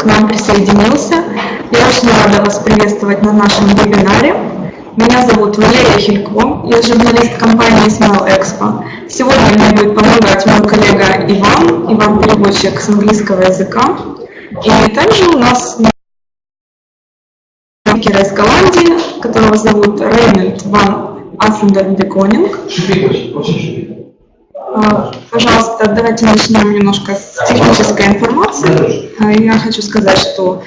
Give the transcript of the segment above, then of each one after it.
к нам присоединился. Я очень рада вас приветствовать на нашем вебинаре. Меня зовут Валерия Хилько, я журналист компании Smile Expo. Сегодня мне будет помогать мой коллега Иван переводчик с английского языка. И также у нас спикер из Голландии, которого зовут Рейнод Ван Асседельф. Пожалуйста, давайте начнем немножко с технической информации. Я хочу сказать, что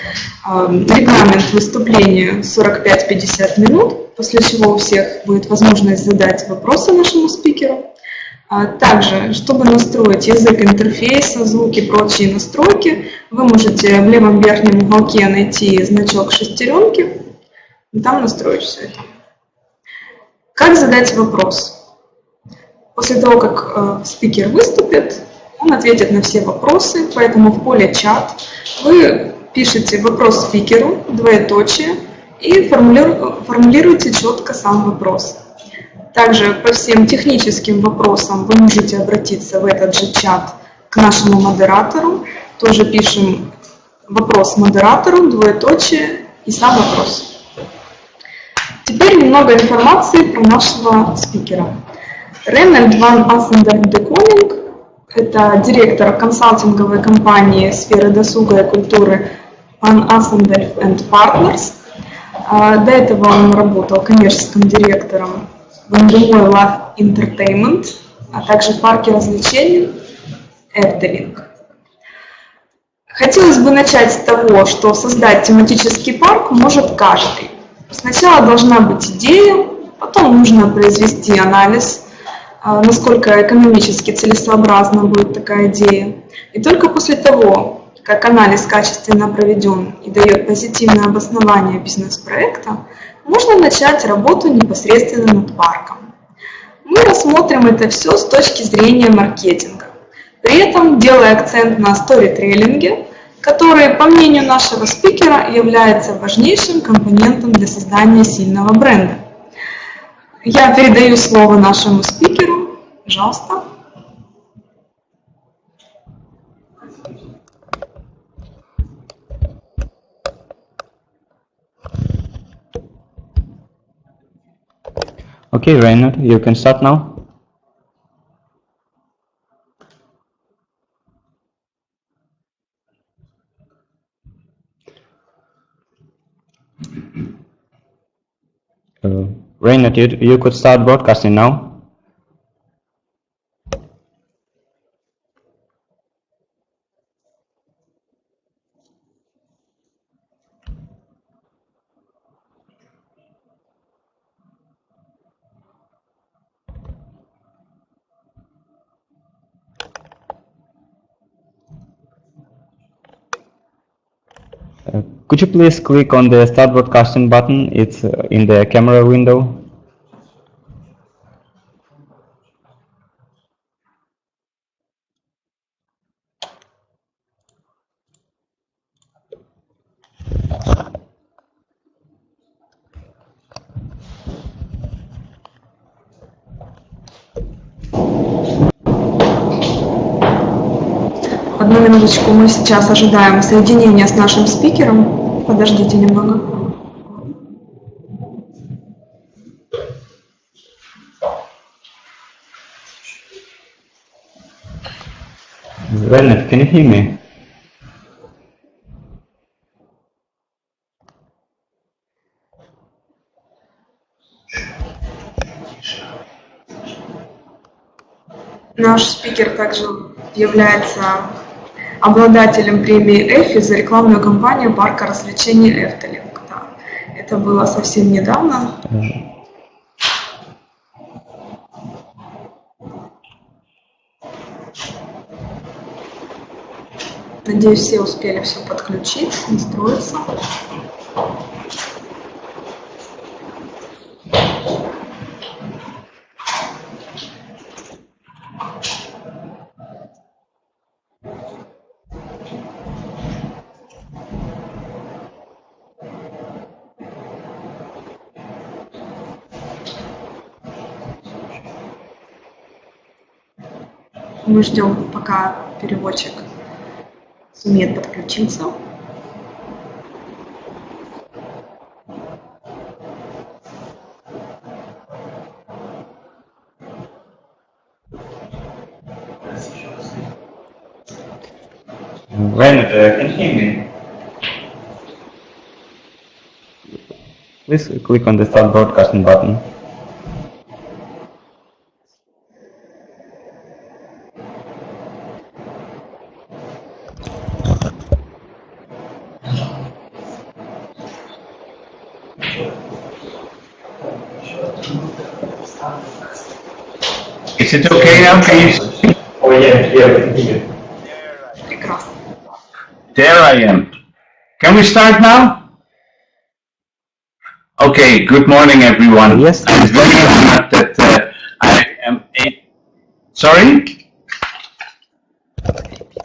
регламент выступления 45-50 минут, после чего у всех будет возможность задать вопросы нашему спикеру. Также, чтобы настроить язык интерфейса, звуки и прочие настройки, вы можете в левом верхнем уголке найти значок шестеренки, и там настроить все это. Как задать вопрос? После того, как спикер выступит, он ответит на все вопросы, поэтому в поле «Чат» вы пишете вопрос спикеру, двоеточие, и формулируете четко сам вопрос. Также по всем техническим вопросам вы можете обратиться в этот же чат к нашему модератору. Тоже пишем вопрос модератору, двоеточие и сам вопрос. Теперь немного информации про нашего спикера. Рейнод Ван Асседельф – это директор консалтинговой компании сферы досуга и культуры Ван Асседельф & Partners. До этого он работал коммерческим директором в МГМО Life Entertainment, а также в парке развлечений Efteling. Хотелось бы начать с того, что создать тематический парк может каждый. Сначала должна быть идея, потом нужно произвести анализ, насколько экономически целесообразна будет такая идея. И только после того, как анализ качественно проведен и дает позитивное обоснование бизнес-проекта, можно начать работу непосредственно над парком. Мы рассмотрим это все с точки зрения маркетинга, при этом делая акцент на сторителлинге, который, по мнению нашего спикера, является важнейшим компонентом для создания сильного бренда. Я передаю слово нашему спикеру. Пожалуйста. Okay, Reinhard, you can start now. Reinhard, you could start broadcasting now. Could you please click on the Start Broadcasting button? It's in the camera window. Одну минуточку, мы сейчас ожидаем соединения с нашим спикером. Подождите немного. Reinhard, can you hear me? Наш спикер также является обладателем премии EFI за рекламную кампанию парка развлечений Efteling. Да, это было совсем недавно. Надеюсь, все успели все подключить, настроиться. Мы ждем, пока переводчик сумеет подключиться. Reynold, can you hear me? Please click on the Start Broadcasting button. Is it okay now? Can you see? Oh yeah. Прекрасно. There I am. Can we start now? Okay, good morning everyone. Yes. I'm very honored that I am Sorry?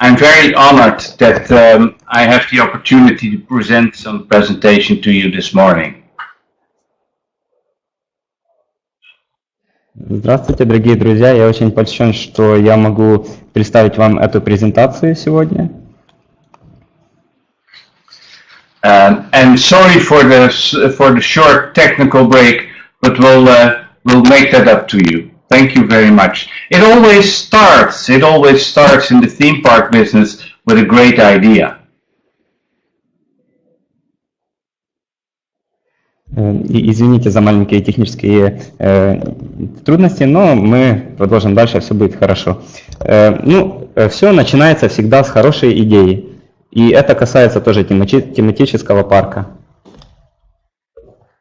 I'm very honored that I have the opportunity to present some presentation to you this morning. Здравствуйте, дорогие друзья. Я очень польщен, что я могу представить вам эту презентацию сегодня. And sorry for the short technical break, but we'll make that up to you. Thank you very much. It always starts in the theme park business with a great idea. Извините за маленькие технические трудности, но мы продолжим дальше, все будет хорошо. Все начинается всегда с хорошей идеи, и это касается тоже тематического парка.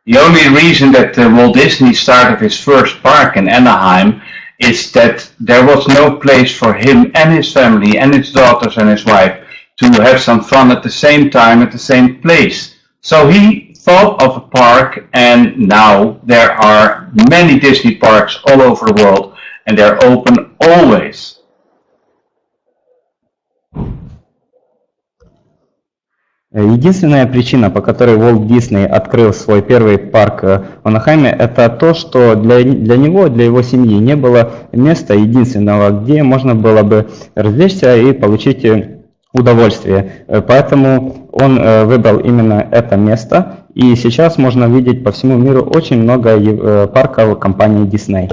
The only reason that Walt Disney started his first park in Anaheim is that there was no place for him and his family and his daughters and his wife to have some fun at the same time at the same place. So he thought of a park, and now there are many Disney parks all over the world, and they're open always. Единственная причина, по которой Уолт Дисней открыл свой первый парк в Анахайме, это то, что для него, для его семьи не было места единственного, где можно было бы развлечься и получить удовольствие. Поэтому он выбрал именно это место, и сейчас можно видеть по всему миру очень много парков компании Disney.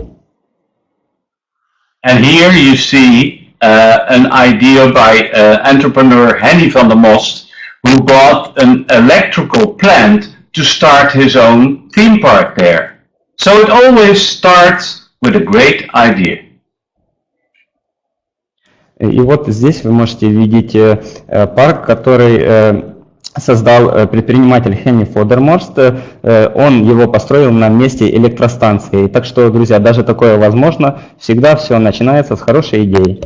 And here you see an idea by entrepreneur Henny van der Most, who bought an electrical plant to start his own theme park there. So it always starts with a great idea. И вот здесь вы можете видеть парк, который создал предприниматель Хенни Фодерморст. Он его построил на месте электростанции. Так что, друзья, даже такое возможно. Всегда все начинается с хорошей идеи.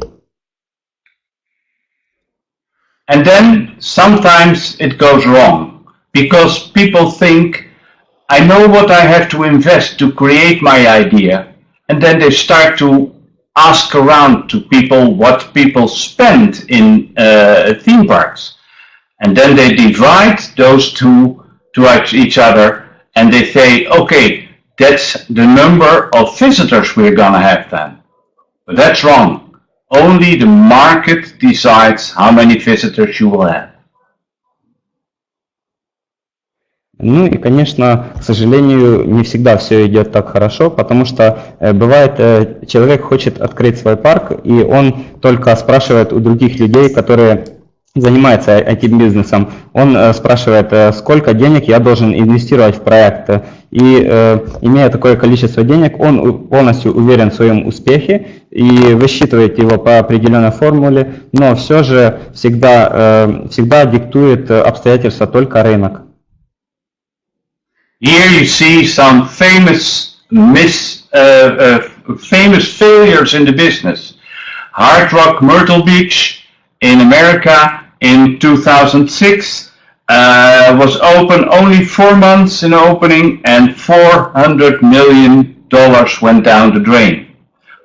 And then sometimes it goes wrong, because people think, I know what I have to invest to create my idea, and then they start to ask around to people what people spend in theme parks. And then they divide those two to each other, and they say, okay, that's the number of visitors we're gonna have then. But that's wrong. Only the market decides how many visitors you will have. Ну и, конечно, к сожалению, не всегда все идет так хорошо, потому что бывает, человек хочет открыть свой парк, и он только спрашивает у других людей, которые занимаются этим бизнесом. Он спрашивает, сколько денег я должен инвестировать в проект. И имея такое количество денег, он полностью уверен в своем успехе и высчитывает его по определенной формуле, но все же всегда диктует обстоятельства только рынок. Here you see some famous failures in the business. Hard Rock Myrtle Beach in America in 2006 was open only 4 months in opening, and $400 million went down the drain.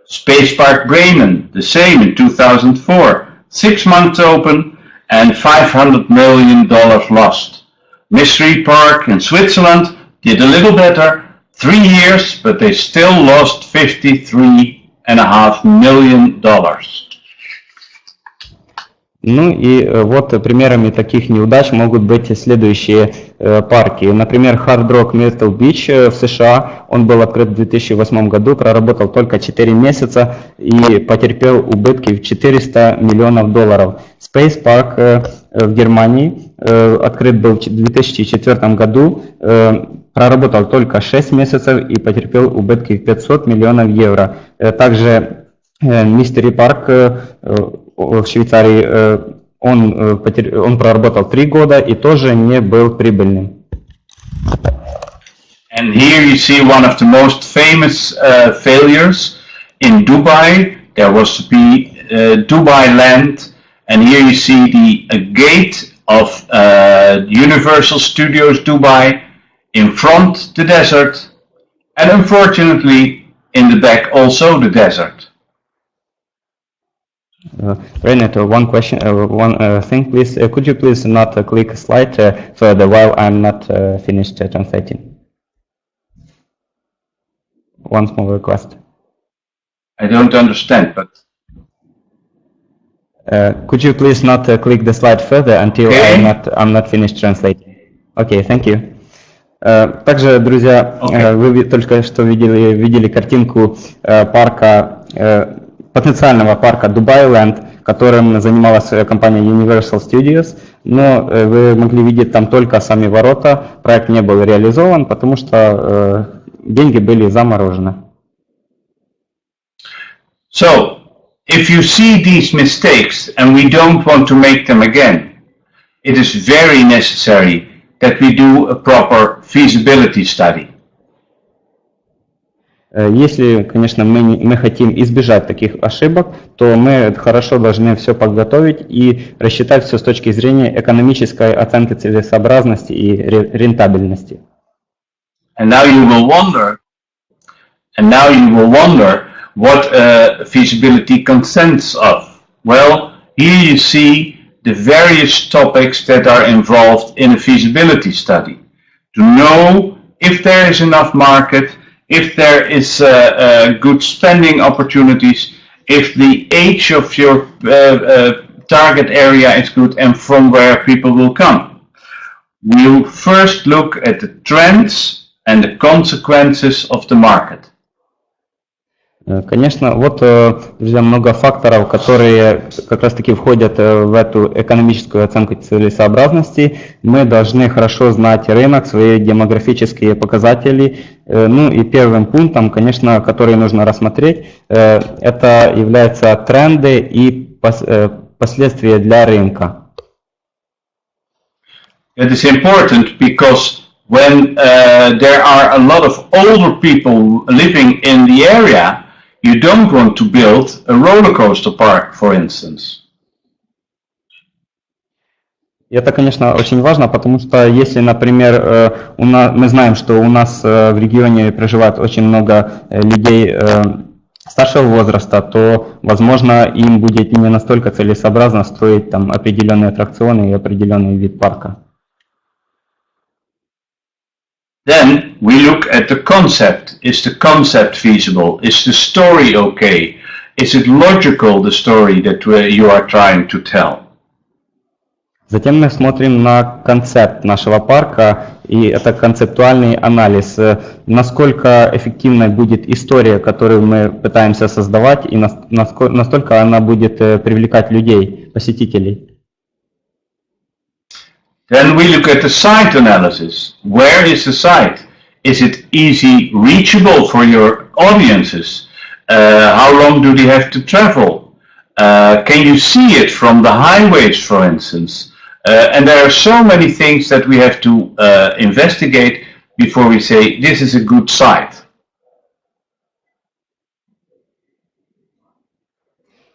Space Park Bremen, the same in 2004, 6 months open and $500 million lost. Mystery Park in Switzerland did a little better, 3 years, but they still lost $53.5 million. Ну и вот примерами таких неудач могут быть следующие парки. Например, Hard Rock Myrtle Beach в США, он был открыт в 2008 году, проработал только 4 месяца и потерпел убытки в $400 миллионов. Space Park в Германии открыт был в 2004 году, проработал только 6 месяцев и потерпел убытки в €500 миллионов. Также Mystery Park в Швейцарии, он проработал 3 года и тоже не был прибыльным. And here you see one of the most famous failures in Dubai. There was to be Dubai Land, and here you see the gate of Universal Studios Dubai. In front, the desert, and unfortunately, in the back, also the desert. Reynold, one question, one thing, please. Could you please not click a slide further while I'm not finished translating? One small request. I don't understand, but... could you please not click the slide further until Okay. I'm not finished translating? Okay, thank you. Также, друзья, вы только что видели картинку парка, потенциального парка Dubai Land, которым занималась компания Universal Studios, но вы могли видеть там только сами ворота, проект не был реализован, потому что деньги были заморожены. So, if you see these mistakes and we don't want to make them again, it is very necessary that we do a proper feasibility study. Если, конечно, мы хотим избежать таких ошибок, то мы хорошо должны все подготовить и рассчитать все с точки зрения экономической оценки целесообразности и рентабельности. And now you will wonder what feasibility consists of. Well, here you see the various topics that are involved in a feasibility study. To know if there is enough market, if there is good spending opportunities, if the age of your target area is good and from where people will come. We'll first look at the trends and the consequences of the market. Конечно, вот, друзья, много факторов, которые как раз-таки входят в эту экономическую оценку целесообразности. Мы должны хорошо знать рынок, свои демографические показатели. Ну и первым пунктом, конечно, который нужно рассмотреть, это являются тренды и последствия для рынка. It is important because when there are a lot of older people living in the area, you don't want to build a roller coaster park, for instance. Это, конечно, очень важно, потому что если, например, мы знаем, что у нас в регионе проживает очень много людей старшего возраста, то, возможно, им будет не настолько целесообразно строить там определенные аттракционы и определенный вид парка. Then we look at the concept. Is the concept feasible? Is the story okay? Is it logical, the story that you are trying to tell? Затем мы смотрим на концепт нашего парка, и это концептуальный анализ, насколько эффективной будет история, которую мы пытаемся создавать, и насколько она будет привлекать людей, посетителей. Then we look at the site analysis. Where is the site? Is it easy reachable for your audiences? How long do they have to travel? Can you see it from the highways, for instance? And there are so many things that we have to investigate before we say this is a good site.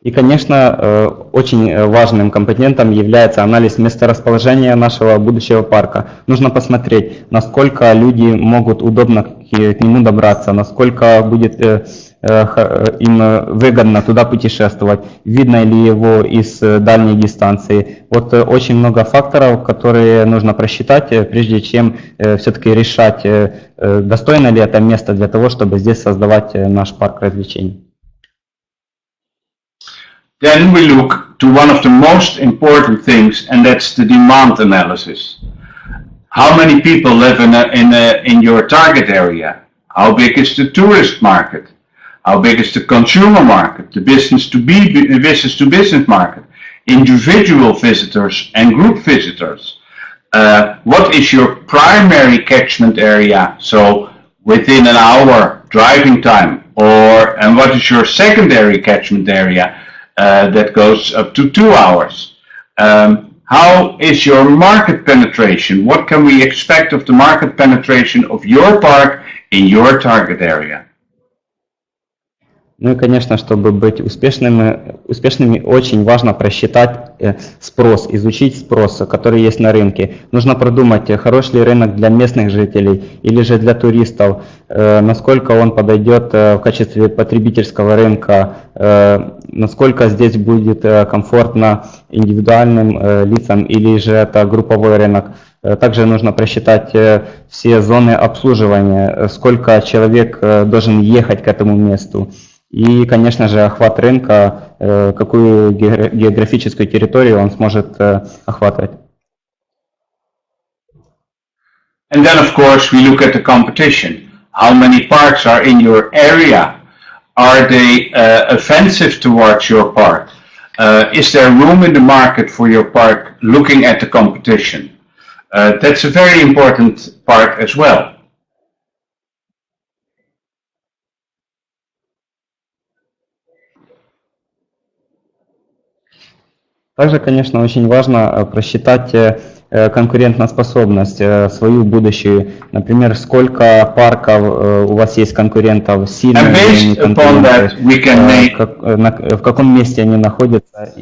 И, конечно, очень важным компонентом является анализ месторасположения нашего будущего парка. Нужно посмотреть, насколько люди могут удобно к нему добраться, насколько будет им выгодно туда путешествовать, видно ли его из дальней дистанции. Вот очень много факторов, которые нужно просчитать, прежде чем все-таки решать, достойно ли это место для того, чтобы здесь создавать наш парк развлечений. Then we look to one of the most important things, and that's the demand analysis. How many people live in your target area? How big is the tourist market? How big is the consumer market, the business to business market, individual visitors and group visitors? What is your primary catchment area? So within an hour driving time, and what is your secondary catchment area that goes up to 2 hours? How is your market penetration? What can we expect of the market penetration of your park in your target area? Ну и, конечно, чтобы быть успешными, очень важно просчитать спрос, изучить спрос, который есть на рынке. Нужно продумать, хорош ли рынок для местных жителей или же для туристов, насколько он подойдет в качестве потребительского рынка, насколько здесь будет комфортно индивидуальным лицам или же это групповой рынок. Также нужно просчитать все зоны обслуживания, сколько человек должен ехать к этому месту. И, конечно же, охват рынка, какую географическую территорию он сможет охватывать. And then, of course, we look at the competition. How many parks are in your area? Are they offensive towards your park? Is there room in the market for your park looking at the competition? That's a very important part as well. Также, конечно, очень важно просчитать конкурентоспособность свою будущую. Например, сколько парков у вас есть конкурентов, сильные конкуренты, в каком месте они находятся.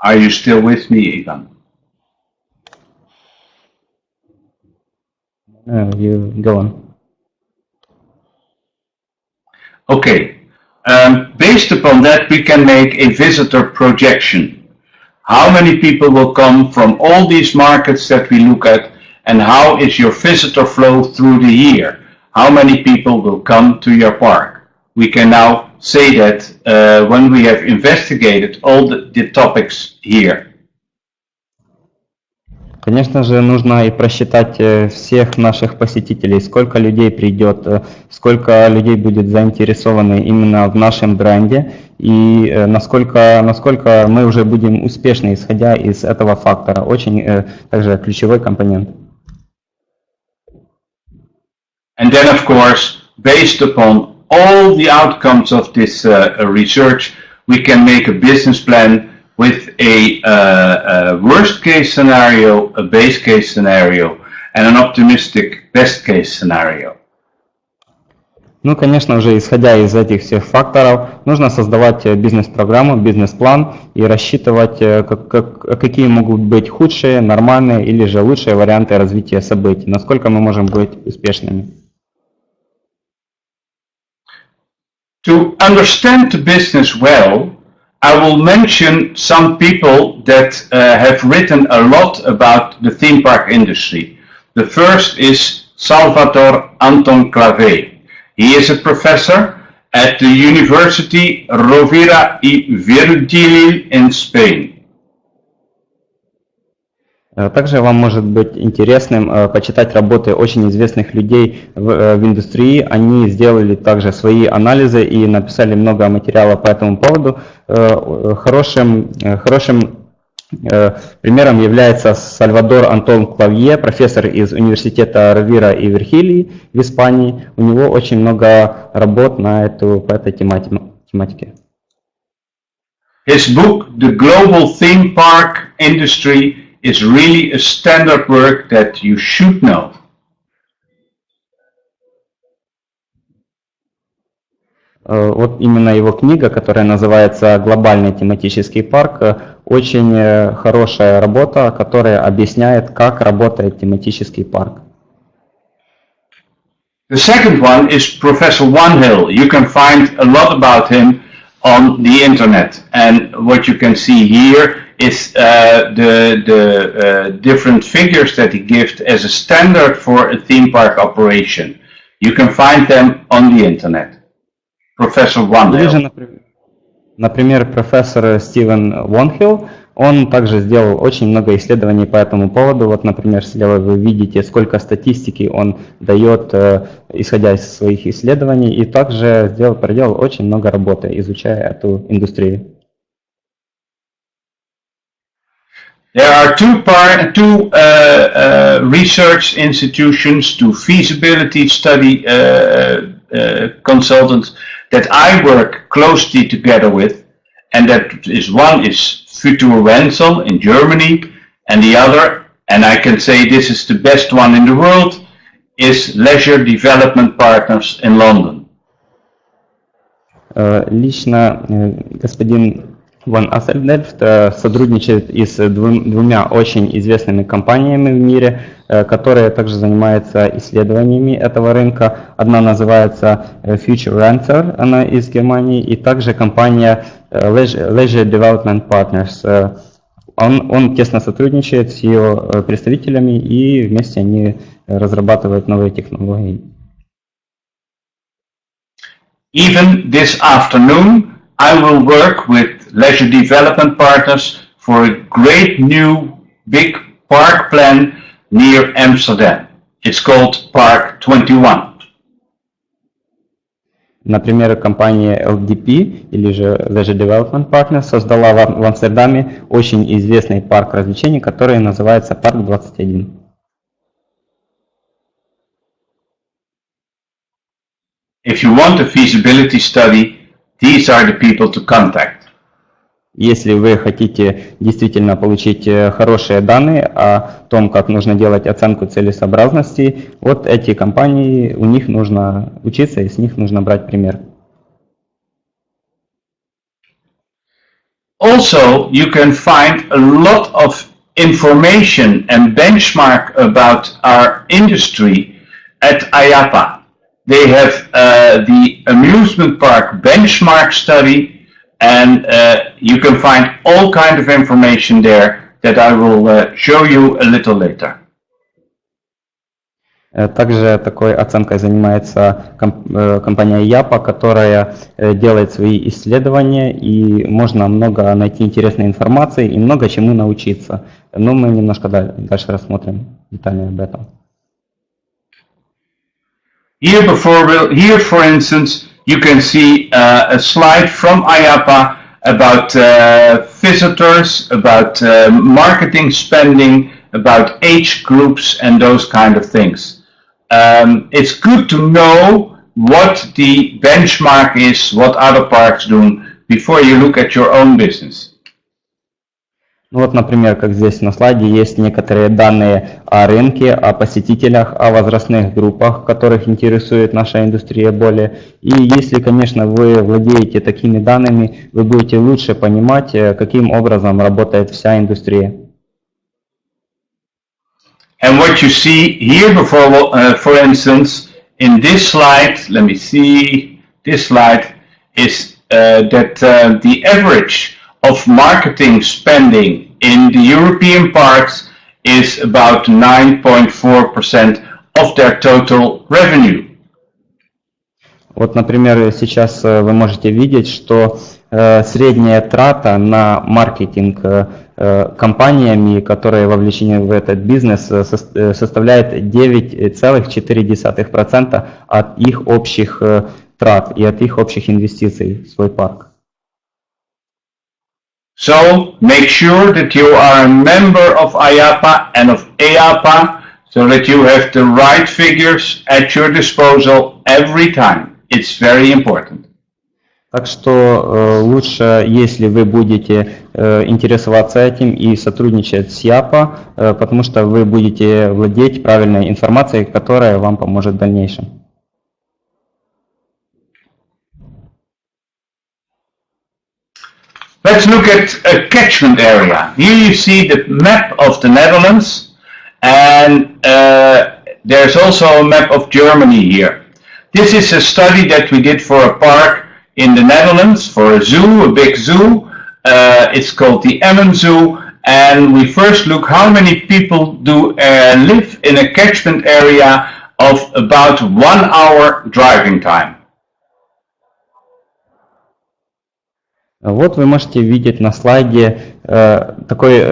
Are you still with me, Ivan? You go on. Okay, based upon that we can make a visitor projection. How many people will come from all these markets that we look at, and how is your visitor flow through the year? How many people will come to your park? We can now say that when we have investigated all the topics here. Конечно же, нужно и просчитать всех наших посетителей, сколько людей придет, сколько людей будет заинтересованы именно в нашем бренде и насколько мы уже будем успешны, исходя из этого фактора. Очень также ключевой компонент. And then, of course, based upon all the outcomes of this research, we can make a business plan with a worst case scenario, a base case scenario, and an optimistic best case scenario. Ну, конечно же, исходя из этих всех факторов, нужно создавать бизнес-программу, бизнес-план и рассчитывать, какие могут быть худшие, нормальные или же лучшие варианты развития событий, насколько мы можем быть успешными. To understand the business well, I will mention some people that have written a lot about the theme park industry. The first is Salvador Anton Clavé. He is a professor at the University Rovira y Virgili in Spain. Также вам может быть интересным почитать работы очень известных людей в индустрии. Они сделали также свои анализы и написали много материала по этому поводу. Хорошим примером является Сальвадор Антон Клавье, профессор из университета Ровира и Вирхилии в Испании. У него очень много работ по этой тематике. His book, The Global Theme Park Industry, is really a standard work that you should know. Вот именно его книга, которая называется «Глобальный тематический парк», очень хорошая работа, которая объясняет, как работает тематический парк. The second one is Professor Wanhill. You can find a lot about him on the internet, and what you can see here is the different figures that he gives as a standard for a theme park operation. You can find them on the internet. Professor Wanhill. Например, профессор Стивен Вонхилл, он также сделал очень много исследований по этому поводу. Вот, например, слева вы видите, сколько статистики он дает, исходя из своих исследований, и также проделал очень много работы, изучая эту индустрию. There are two research institutions, two feasibility study consultants that I work closely together with, and that is one is Future Rental in Germany, and the other, and I can say this is the best one in the world, is Leisure Development Partners in London. Лично господин Ван Асседельф сотрудничает и с двумя очень известными компаниями в мире, которые также занимаются исследованиями этого рынка. Одна называется Future Renter, она из Германии, и также компания Leisure Development Partners. Он тесно сотрудничает с ее представителями, и вместе они разрабатывают новые технологии. Even this afternoon, I will work with Leisure Development Partners for a great new big park plan near Amsterdam. It's called Park 21. Например, компания LDP, или же Leisure Development Partners, создала в Амстердаме очень известный парк развлечений, который называется Парк 21. If you want a feasibility study, these are the people to contact. Если вы хотите действительно получить хорошие данные о том, как нужно делать оценку целесообразности, вот эти компании, у них нужно учиться и с них нужно брать пример. Also, you can find a lot of information and benchmark about our industry at IAPA. They have the amusement park benchmark study, and you can find all kind of information there that I will show you a little later. Также такой оценкой занимается компания ЯПА, которая делает свои исследования, и можно много найти интересной информации и много чему научиться. Но мы немножко дальше рассмотрим детально об этом. Here, for instance, you can see a slide from IAPA about visitors, about marketing spending, about age groups and those kind of things. It's good to know what the benchmark is, what other parks do, before you look at your own business. Вот, например, как здесь на слайде, есть некоторые данные о рынке, о посетителях, о возрастных группах, которых интересует наша индустрия более. И если, конечно, вы владеете такими данными, вы будете лучше понимать, каким образом работает вся индустрия. And what you see here before, for instance, in this slide, let me see, this slide is that the average of marketing spending in the European parks is about 9.4% of their total revenue. Вот, например, сейчас вы можете видеть, что средняя трата на маркетинг компаниями, которые вовлечены в этот бизнес, составляет 9,4% от их общих трат и от их общих инвестиций в свой парк. So make sure that you are a member of IAPA and of EAPA so that you have the right figures at your disposal every time. It's very important. Так что лучше, если вы будете интересоваться этим и сотрудничать с ЯПА, потому что вы будете владеть правильной информацией, которая вам поможет в дальнейшем. Let's look at a catchment area. Here you see the map of the Netherlands, and there's also a map of Germany here. This is a study that we did for a park in the Netherlands, for a zoo, a big zoo. It's called the Emmen Zoo, and we first look how many people do live in a catchment area of about 1 hour driving time. Вот вы можете видеть на слайде такой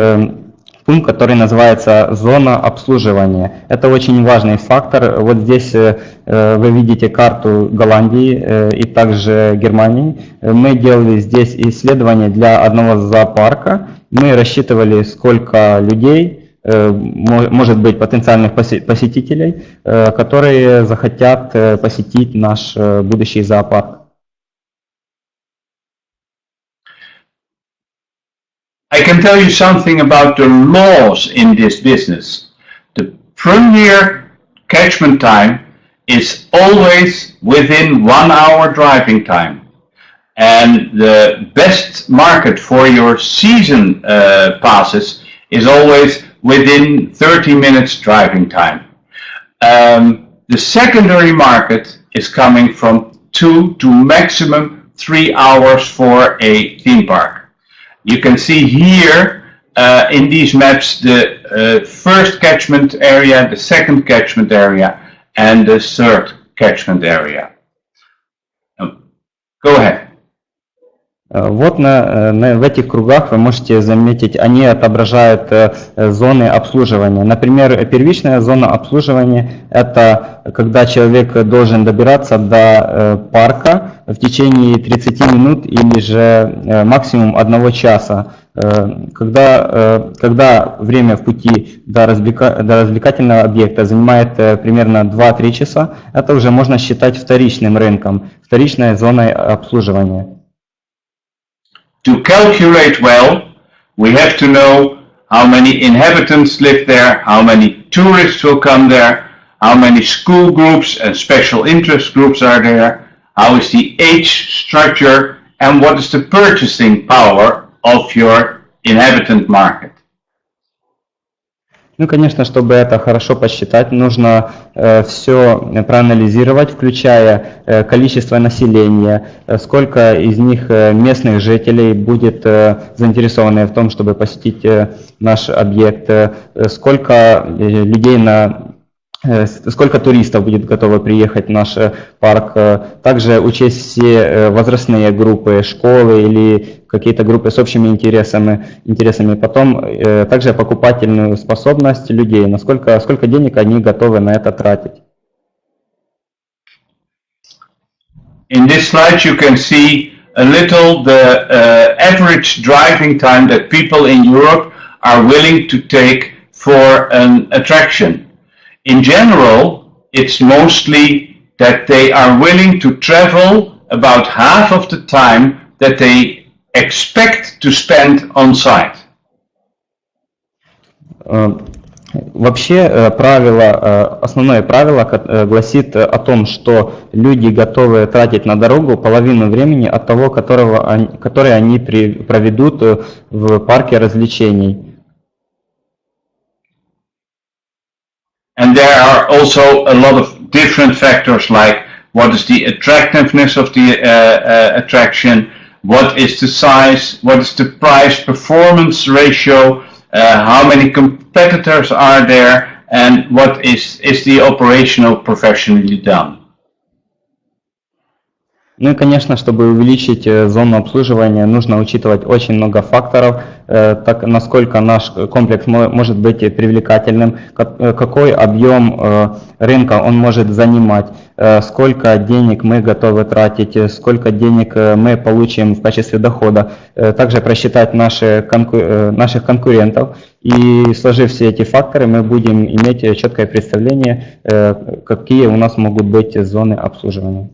пункт, который называется зона обслуживания. Это очень важный фактор. Вот здесь вы видите карту Голландии и также Германии. Мы делали здесь исследование для одного зоопарка. Мы рассчитывали, сколько людей, может быть, потенциальных посетителей, которые захотят посетить наш будущий зоопарк. I can tell you something about the laws in this business. The premier catchment time is always within 1 hour driving time. And the best market for your season passes is always within 30 minutes driving time. The secondary market is coming from 2 to maximum 3 hours for a theme park. You can see here in these maps the first catchment area, the second catchment area, and the third catchment area. Go ahead. Вот в этих кругах вы можете заметить, они отображают зоны обслуживания. Например, первичная зона обслуживания – это когда человек должен добираться до парка в течение 30 минут или же максимум 1 часа. Когда время в пути до развлекательного объекта занимает примерно 2-3 часа, это уже можно считать вторичным рынком, вторичной зоной обслуживания. To calculate well, we have to know how many inhabitants live there, how many tourists will come there, how many school groups and special interest groups are there, how is the age structure, and what is the purchasing power of your inhabitant market. Ну, конечно, чтобы это хорошо посчитать, нужно все проанализировать, включая количество населения, сколько из них местных жителей будет заинтересованы в том, чтобы посетить наш объект, сколько людей сколько туристов будет готово приехать в наш парк, также учесть все возрастные группы, школы или какие-то группы с общими интересами, потом также покупательную способность людей, сколько денег они готовы на это тратить. In this slide you can see a little the average driving time that people in Europe are willing to take for an attraction. In general, it's mostly that they are willing to travel about half of the time that they expect to spend on site. Вообще основное правило гласит о том, что люди готовы тратить на дорогу половину времени от того, которое они проведут в парке развлечений. And there are also a lot of different factors like what is the attractiveness of the attraction, what is the size, what is the price-performance ratio, how many competitors are there, and what is the operational professionally done. Ну и, конечно, чтобы увеличить зону обслуживания, нужно учитывать очень много факторов, насколько наш комплекс может быть привлекательным, какой объем рынка он может занимать, сколько денег мы готовы тратить, сколько денег мы получим в качестве дохода, также просчитать наших конкурентов. И сложив все эти факторы, мы будем иметь четкое представление, какие у нас могут быть зоны обслуживания.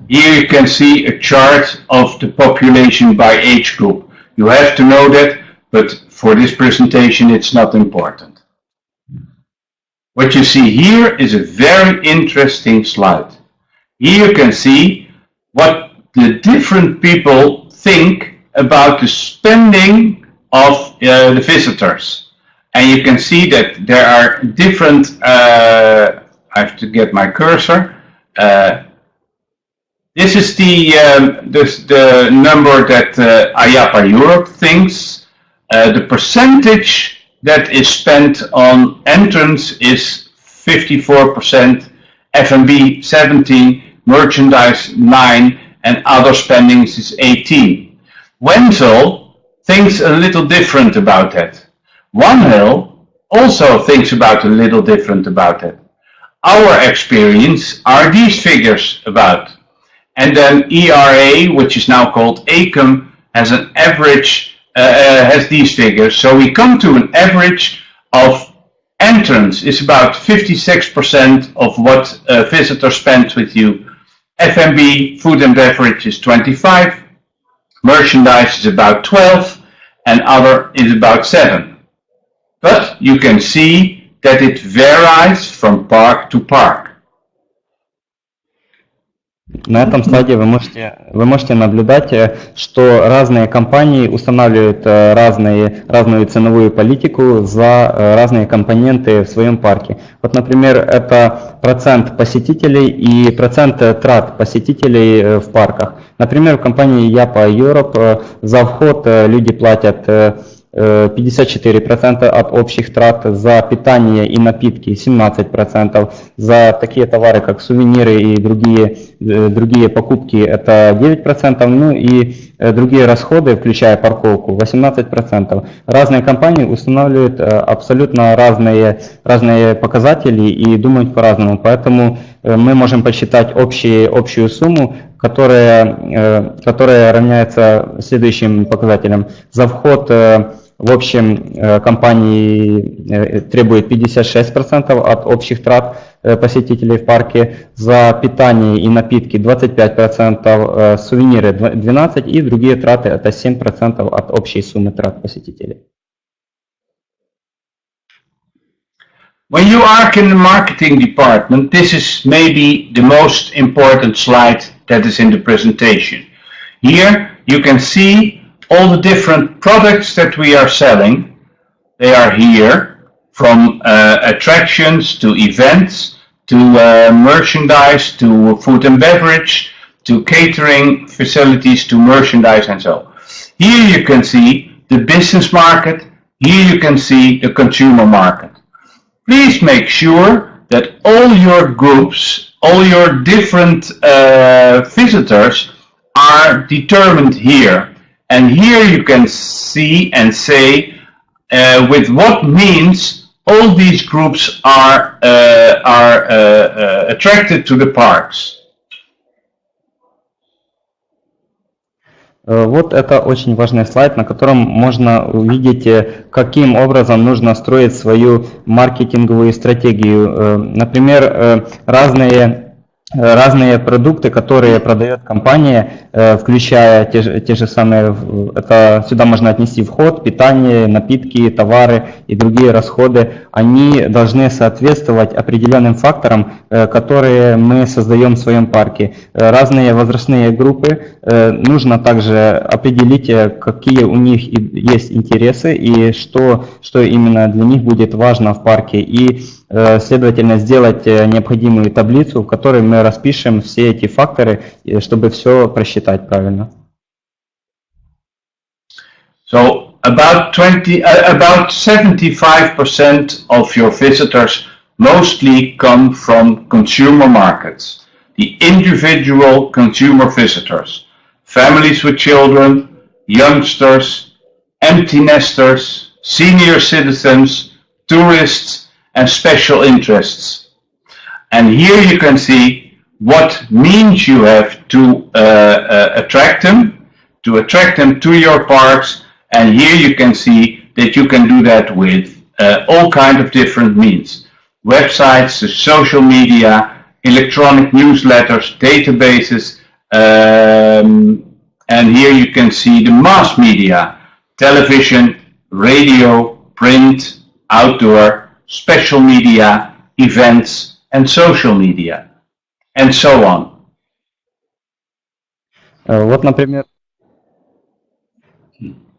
Here you can see a chart of the population by age group. You have to know that, but for this presentation it's not important. What you see here is a very interesting slide. Here you can see what the different people think about the spending of the visitors. And you can see that there are different, I have to get my cursor, this is the number that IAPA Europe thinks. The percentage that is spent on entrance is 54%, F&B 17%, merchandise 9, and other spendings is 18. Wenzel thinks a little different about that. OneHill also thinks about a little different about it. Our experience are these figures about. And then ERA, which is now called ACOM, has an average, has these figures. So we come to an average of entrance is about 56% of what a visitor spends with you. F&B, food and beverage is 25, merchandise is about 12, and other is about 7. But you can see that it varies from park to park. На этом слайде вы можете наблюдать, что разные компании устанавливают разную ценовую политику за разные компоненты в своем парке. Вот, например, это процент посетителей и процент трат посетителей в парках. Например, в компании Япа Europe за вход люди платят 54% от общих трат, за питание и напитки 17%, за такие товары, как сувениры и другие покупки это 9%, ну и другие расходы, включая парковку, 18%. Разные компании устанавливают абсолютно разные показатели и думают по-разному, поэтому мы можем посчитать общую сумму, которая равняется следующим показателям. За вход в общем компании требует 56% от общих трат посетителей в парке, за питание и напитки 25%, сувениры 12% и другие траты это 7% от общей суммы трат посетителей. When you are in the marketing department, this is maybe the most important slide that is in the presentation. Here you can see all the different products that we are selling. They are here, from attractions to events, to merchandise, to food and beverage, to catering facilities, to merchandise and so. Here you can see the business market, here you can see the consumer market. Please make sure that all your groups, all your different visitors are determined here. And here you can see and say with what means all these groups are attracted to the parks. Вот это очень важный слайд, на котором можно увидеть, каким образом нужно строить свою маркетинговую стратегию. Например, разные продукты, которые продает компания, включая те же самые, это сюда можно отнести вход, питание, напитки, товары и другие расходы, они должны соответствовать определенным факторам, которые мы создаем в своем парке. Разные возрастные группы, нужно также определить, какие у них есть интересы и что именно для них будет важно в парке, и следовательно сделать необходимую таблицу, в которой мы распишем все эти факторы, чтобы все просчитать правильно. So about 75% of your visitors mostly come from consumer markets, the individual consumer visitors, families with children, youngsters, empty nesters, senior citizens, tourists, and special interests. And here you can see what means you have to attract them to your parks, and here you can see that you can do that with all kinds of different means. Websites, social media, electronic newsletters, databases, and here you can see the mass media, television, radio, print, outdoor, special media, events, and social media, and so on. Вот, например,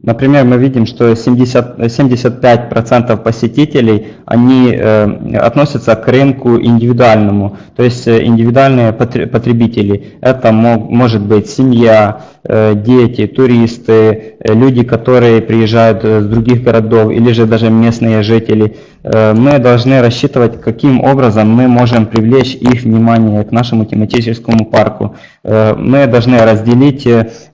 Например, мы видим, что 75% посетителей, они относятся к рынку индивидуальному, то есть индивидуальные потребители. Это может быть семья, дети, туристы, люди, которые приезжают с других городов или же даже местные жители. Мы должны рассчитывать, каким образом мы можем привлечь их внимание к нашему тематическому парку. Мы должны разделить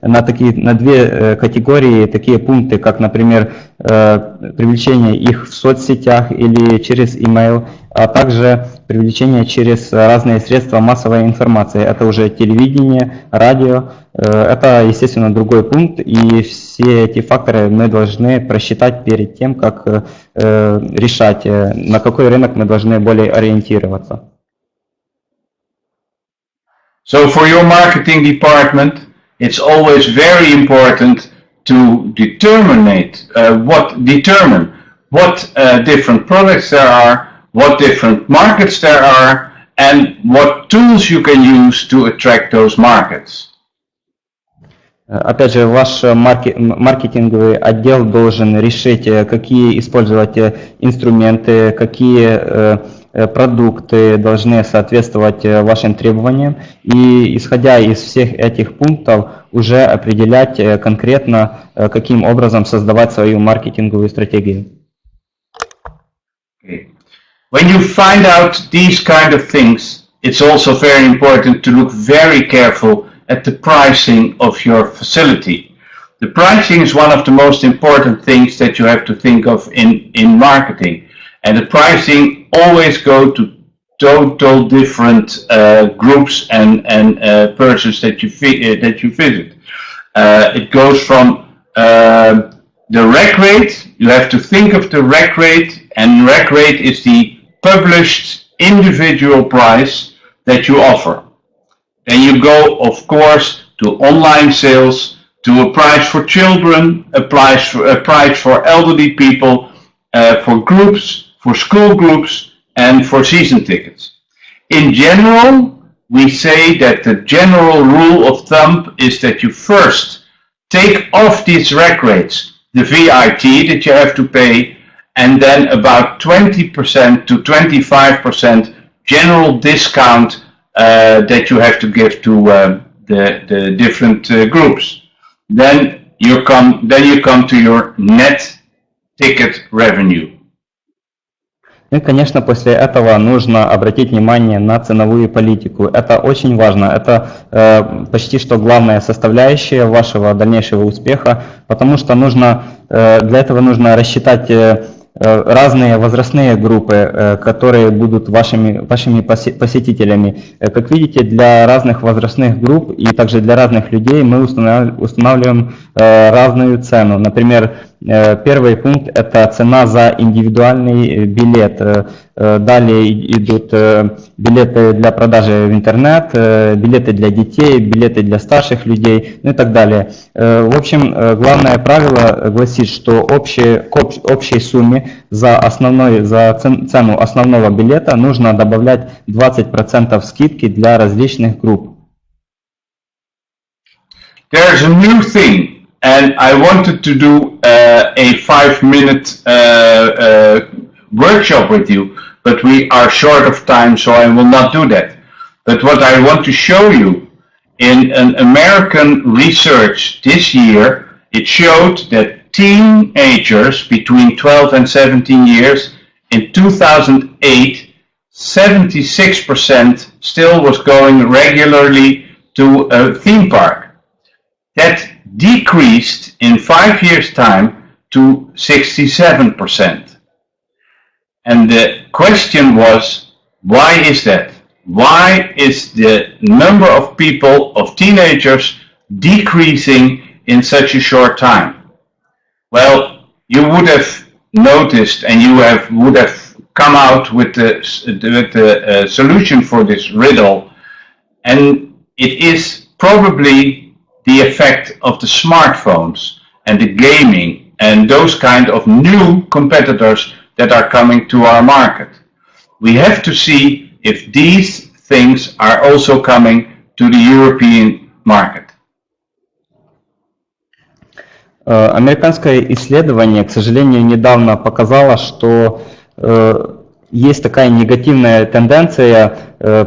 на две категории такие пункты, как, например, привлечение их в соцсетях или через email, а также привлечение через разные средства массовой информации. Это уже телевидение, радио. Это, естественно, другой пункт, и все эти факторы мы должны просчитать перед тем, как решать, на какой рынок мы должны более ориентироваться. So for your marketing department, it's always very important to determine what different products there are, what different markets there are, and what tools you can use to attract those markets. Опять же, ваш маркетинговый отдел должен решить, какие использовать инструменты, какие продукты должны соответствовать вашим требованиям, и исходя из всех этих пунктов уже определять конкретно, каким образом создавать свою маркетинговую стратегию. Okay. When you find out these kind of things, it's also very important to look very careful at the pricing of your facility. The pricing is one of the most important things that you have to think of in marketing. And the pricing always go to total different groups and persons that you visit. It goes from the rack rate. You have to think of the rack rate, and rack rate is the published individual price that you offer. Then you go, of course, to online sales, to a price for children, a price for elderly people, for groups, for school groups, and for season tickets. In general, we say that the general rule of thumb is that you first take off these rack rates, the VIT that you have to pay, and then about 20% to 25% general discount that you have to give to the different groups. Then you come to your net ticket revenue. И, конечно, после этого нужно обратить внимание на ценовую политику. Это очень важно. Это почти что главная составляющая вашего дальнейшего успеха, потому что для этого нужно рассчитать разные возрастные группы, которые будут вашими посетителями. Как видите, для разных возрастных групп и также для разных людей мы устанавливаем разную цену. Например, первый пункт – это цена за индивидуальный билет. Далее идут билеты для продажи в интернет, билеты для детей, билеты для старших людей, ну и так далее. В общем, главное правило гласит, что к общей сумме за цену основного билета нужно добавлять 20% скидки для различных групп. There's a new thing. And I wanted to do a 5-minute workshop with you, but we are short of time, so I will not do that. But what I want to show you, in an American research this year, it showed that teenagers between 12 and 17 years in 2008, 76% still was going regularly to a theme park. That decreased in 5 years' time to 67%. And the question was, why is that? Why is the number of teenagers decreasing in such a short time? Well, you would have noticed and you would have come out with the solution for this riddle, and it is probably the effect of the smartphones and the gaming and those kind of new competitors that are coming to our market. We have to see if these things are also coming to the European market. Американское исследование, к сожалению, недавно показало, что есть такая негативная тенденция,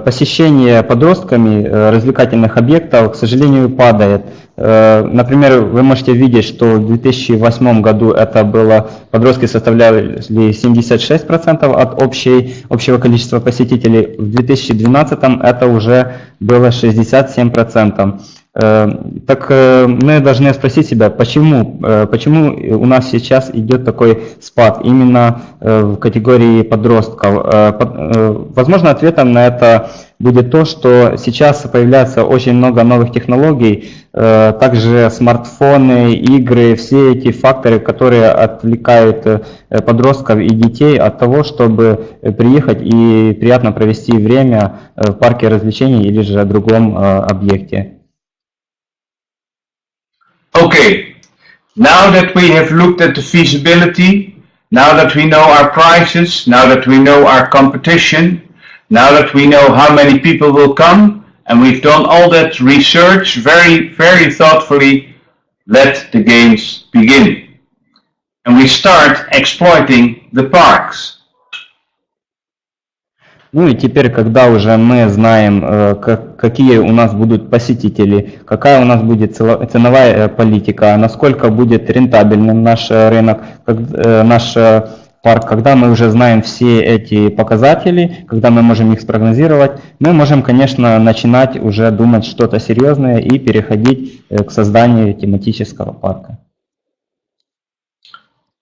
посещение подростками развлекательных объектов, к сожалению, падает. Например, вы можете видеть, что в 2008 году это было, подростки составляли 76% от общего количества посетителей, в 2012 это уже было 67%. Так мы должны спросить себя, почему у нас сейчас идет такой спад именно в категории подростков. Возможно, ответом на это будет то, что сейчас появляется очень много новых технологий, также смартфоны, игры, все эти факторы, которые отвлекают подростков и детей от того, чтобы приехать и приятно провести время в парке развлечений или же в другом объекте. Okay, now that we have looked at the feasibility, now that we know our prices, now that we know our competition, now that we know how many people will come, and we've done all that research very, very thoughtfully, let the games begin. And we start exploiting the parks. Ну и теперь, когда уже мы знаем, какие у нас будут посетители, какая у нас будет ценовая политика, насколько будет рентабельным наш рынок, наш парк, когда мы уже знаем все эти показатели, когда мы можем их спрогнозировать, мы можем, конечно, начинать уже думать что-то серьезное и переходить к созданию тематического парка.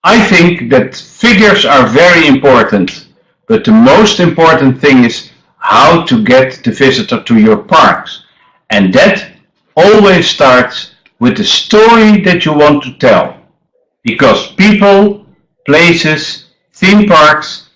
I think that figures are very important. But the most important thing is how to get the visitor to your parks. And that always starts with the story that you want to tell. Because people, places, theme parks,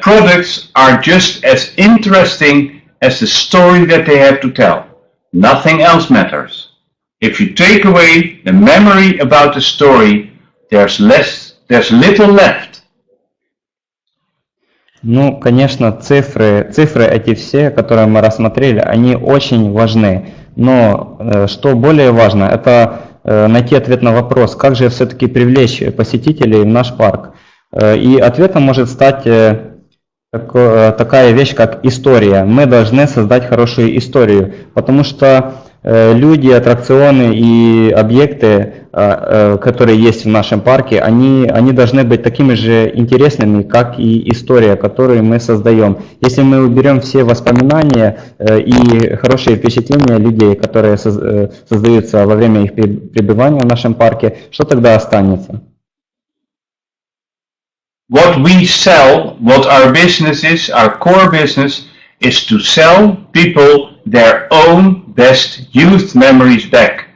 products are just as interesting as the story that they have to tell. Nothing else matters. If you take away the memory about the story, there's little left. Ну, конечно, цифры эти все, которые мы рассмотрели, они очень важны. Но что более важно, это найти ответ на вопрос, как же все-таки привлечь посетителей в наш парк. И ответом может стать такая вещь, как история. Мы должны создать хорошую историю, потому что люди, аттракционы и объекты, которые есть в нашем парке, они должны быть такими же интересными, как и история, которую мы создаем. Если мы уберем все воспоминания и хорошие впечатления людей, которые создаются во время их пребывания в нашем парке, что тогда останется? What we sell, what our business is, our core business, is to sell people their own best youth memories back.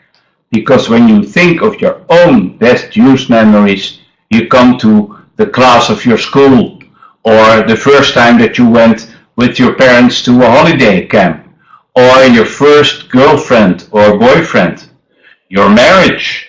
Because when you think of your own best youth memories, you come to the class of your school, or the first time that you went with your parents to a holiday camp, or your first girlfriend or boyfriend, your marriage,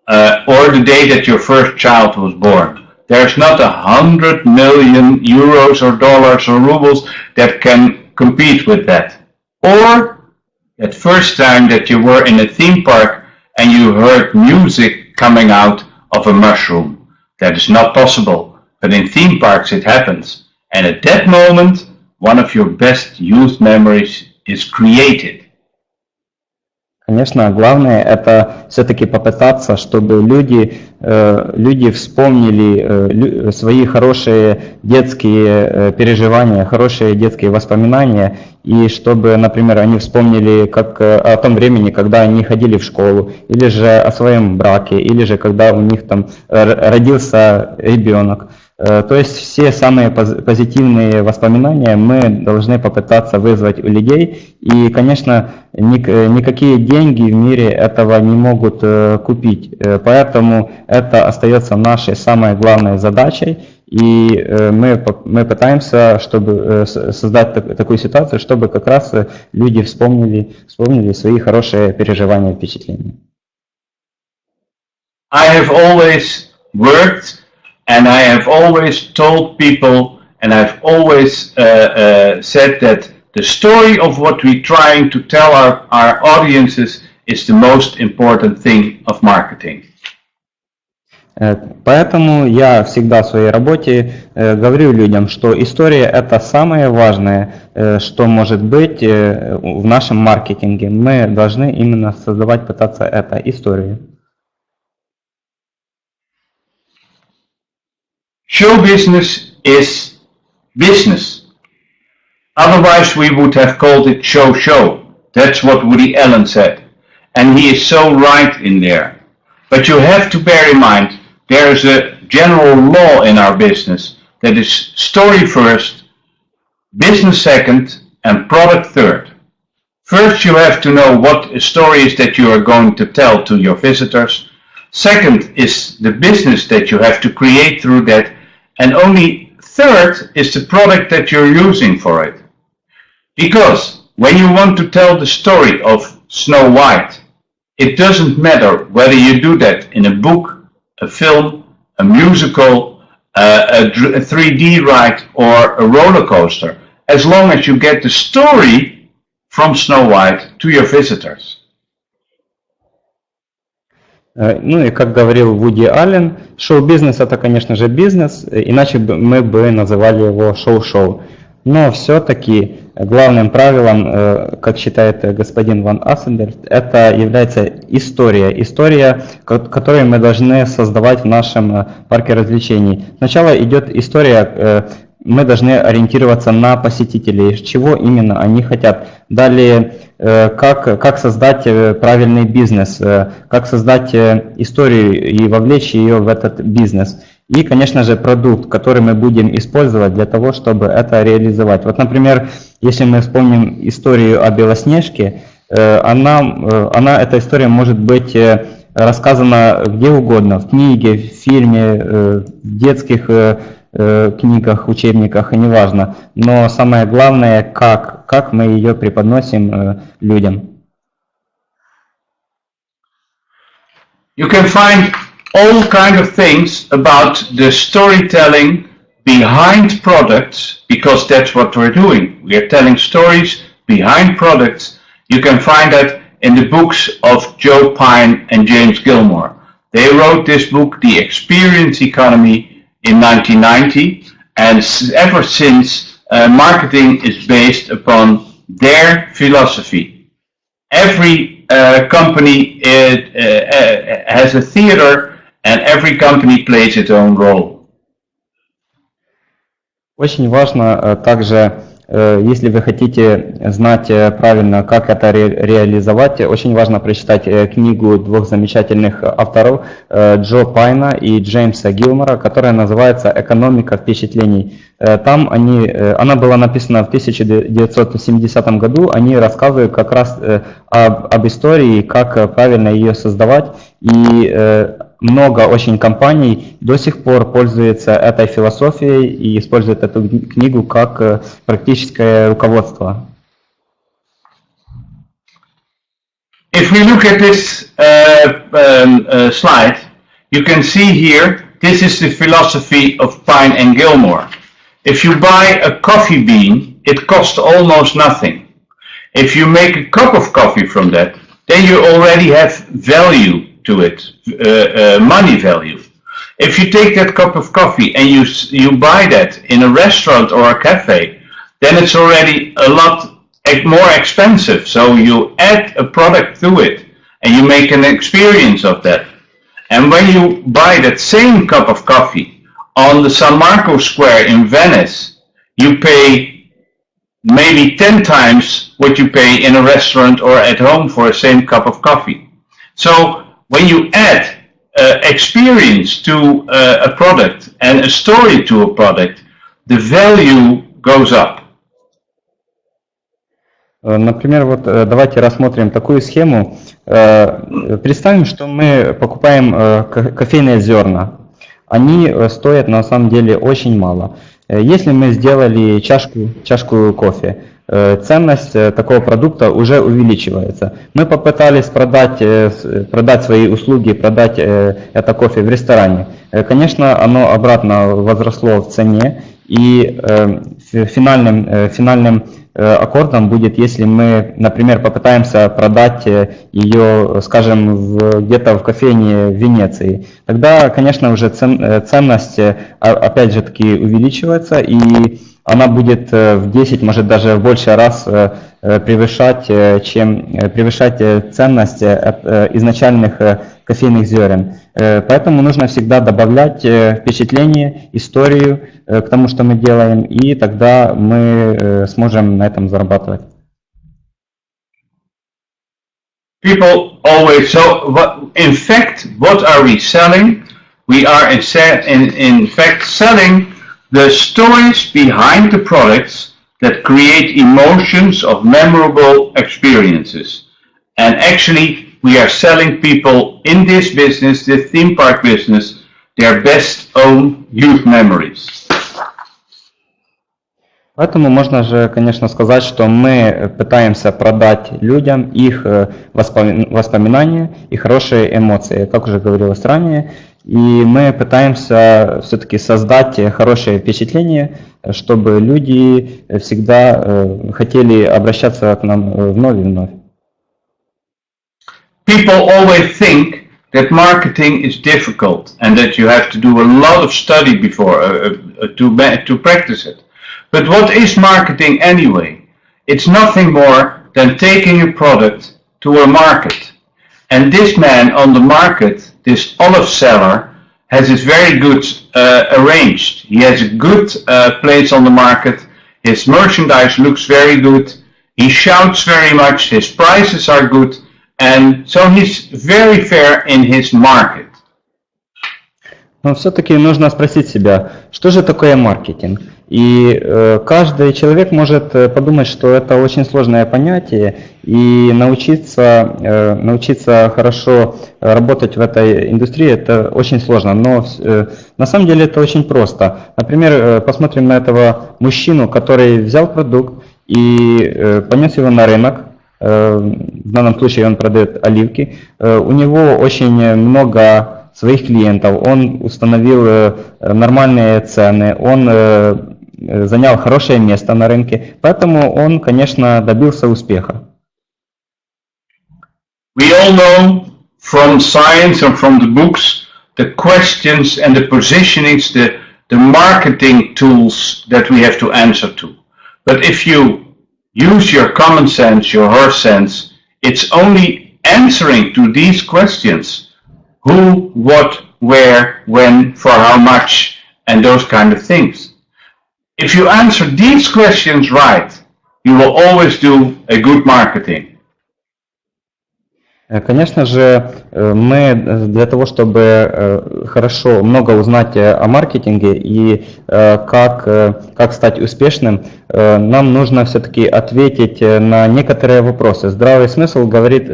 or the day that your first child was born. There's not 100 million euros or dollars or rubles that can compete with that. Or that first time that you were in a theme park and you heard music coming out of a mushroom. That is not possible, but in theme parks it happens. And at that moment, one of your best youth memories is created. Конечно, главное это все-таки попытаться, чтобы люди вспомнили свои хорошие детские переживания, хорошие детские воспоминания, и чтобы, например, они вспомнили как о том времени, когда они ходили в школу, или же о своем браке, или же когда у них там родился ребенок. То есть все самые позитивные воспоминания мы должны попытаться вызвать у людей. И, конечно, никакие деньги в мире этого не могут купить. Поэтому это остается нашей самой главной задачей. И мы пытаемся, чтобы создать такую ситуацию, чтобы как раз люди вспомнили свои хорошие переживания и впечатления. I have always worked and I have always told people, and I've always said that the story of what we're trying to tell our audiences is the most important thing of marketing. Поэтому я всегда в своей работе говорю людям, что история – это самое важное, что может быть в нашем маркетинге. Мы должны именно создавать, пытаться это, историю. Show business is business. Otherwise we would have called it show. That's what Woody Allen said. And he is so right in there. But you have to bear in mind, there is a general law in our business that is story first, business second, and product third. First, you have to know what story is that you are going to tell to your visitors. Second is the business that you have to create through that. And only third is the product that you're using for it. Because when you want to tell the story of Snow White, it doesn't matter whether you do that in a book, a film, a musical, a 3D ride, or a roller coaster, as long as you get the story from Snow White to your visitors. Ну и как говорил Вуди Аллен, шоу-бизнес – это, конечно же, бизнес, иначе мы бы называли его шоу-шоу. Но все-таки главным правилом, как считает господин Ван Асседельф, это является история, которую мы должны создавать в нашем парке развлечений. Сначала идет история, мы должны ориентироваться на посетителей, чего именно они хотят. Далее, как создать правильный бизнес, как создать историю и вовлечь ее в этот бизнес. И, конечно же, продукт, который мы будем использовать для того, чтобы это реализовать. Вот, например, если мы вспомним историю о Белоснежке, эта история может быть рассказана где угодно, в книге, в фильме, в детских книгах, учебниках, и неважно. Но самое главное, как мы ее преподносим людям. You can find all kind of things about the storytelling behind products, because that's what we're doing. We are telling stories behind products. You can find that in the books of Joe Pine and James Gilmore. They wrote this book, The Experience Economy, in 1990, and ever since marketing is based upon their philosophy. Every company has a theater, and every company plays its own role. Очень важно также, если вы хотите знать правильно, как это реализовать, очень важно прочитать книгу двух замечательных авторов, Джо Пайна и Джеймса Гилмора, которая называется «Экономика впечатлений». Там она была написана в 1970 году, они рассказывают как раз об истории, как правильно ее создавать, и много очень компаний до сих пор пользуются этой философией и используют эту книгу как практическое руководство. If we look at this slide, you can see here, this is the philosophy of Pine and Gilmore. If you buy a coffee bean, it costs almost nothing. If you make a cup of coffee from that, then you already have value to it, money value. If you take that cup of coffee and you buy that in a restaurant or a cafe, then it's already a lot more expensive. So you add a product to it and you make an experience of that. And when you buy that same cup of coffee on the San Marco Square in Venice, you pay maybe 10 times what you pay in a restaurant or at home for the same cup of coffee. So when you add experience to a product and a story to a product, the value goes up. Например, вот давайте рассмотрим такую схему. Представим, что мы покупаем кофейные зерна. Они стоят на самом деле очень мало. Если мы сделали чашку кофе, ценность такого продукта уже увеличивается. Мы попытались продать свои услуги, продать это кофе в ресторане. Конечно, оно обратно возросло в цене, и финальным аккордом будет, если мы, например, попытаемся продать ее, скажем, где-то в кофейне в Венеции. Тогда, конечно, уже ценность, опять же таки, увеличивается, и она будет в 10, может даже в больший раз превышать ценность изначальных кофейных зерен. Поэтому нужно всегда добавлять впечатление, историю к тому, что мы делаем, и тогда мы сможем на этом зарабатывать. People always, in fact, what are we selling? We are in fact selling the stories behind the products that create emotions of memorable experiences. And actually, we are selling people in this business, this theme park business, their best own youth memories. Поэтому можно же, конечно, сказать, что мы пытаемся продать людям их воспоминания и хорошие эмоции, как уже говорилось ранее. И мы пытаемся все-таки создать хорошее впечатление, чтобы люди всегда хотели обращаться к нам вновь и вновь. People always think that marketing is difficult and that you have to do a lot of study before to practice it. But what is marketing anyway? It's nothing more than taking a product to a market. And this man on the market, this olive seller, has it very good arranged. He has a good place on the market. His merchandise looks very good. He shouts very much. His prices are good. And so he's very fair in his market. Но все-таки нужно спросить себя, что же такое маркетинг? И каждый человек может подумать, что это очень сложное понятие, и научиться хорошо работать в этой индустрии это очень сложно. Но на самом деле это очень просто. Например, посмотрим на этого мужчину, который взял продукт и понес его на рынок. В данном случае он продает оливки. У него очень много своих клиентов, он установил нормальные цены, он занял хорошее место на рынке, поэтому он, конечно, добился успеха. We all know from science and from the books the questions and the positionings, the marketing tools that we have to answer to. But if you use your common sense, your heart sense, it's only answering to these questions. Who, what, where, when, for how much, and those kind of things. If you answer these questions right, you will always do a good marketing. Конечно же, мы для того, чтобы много узнать о маркетинге и как стать успешным, нам нужно все-таки ответить на некоторые вопросы. Здравый смысл говорит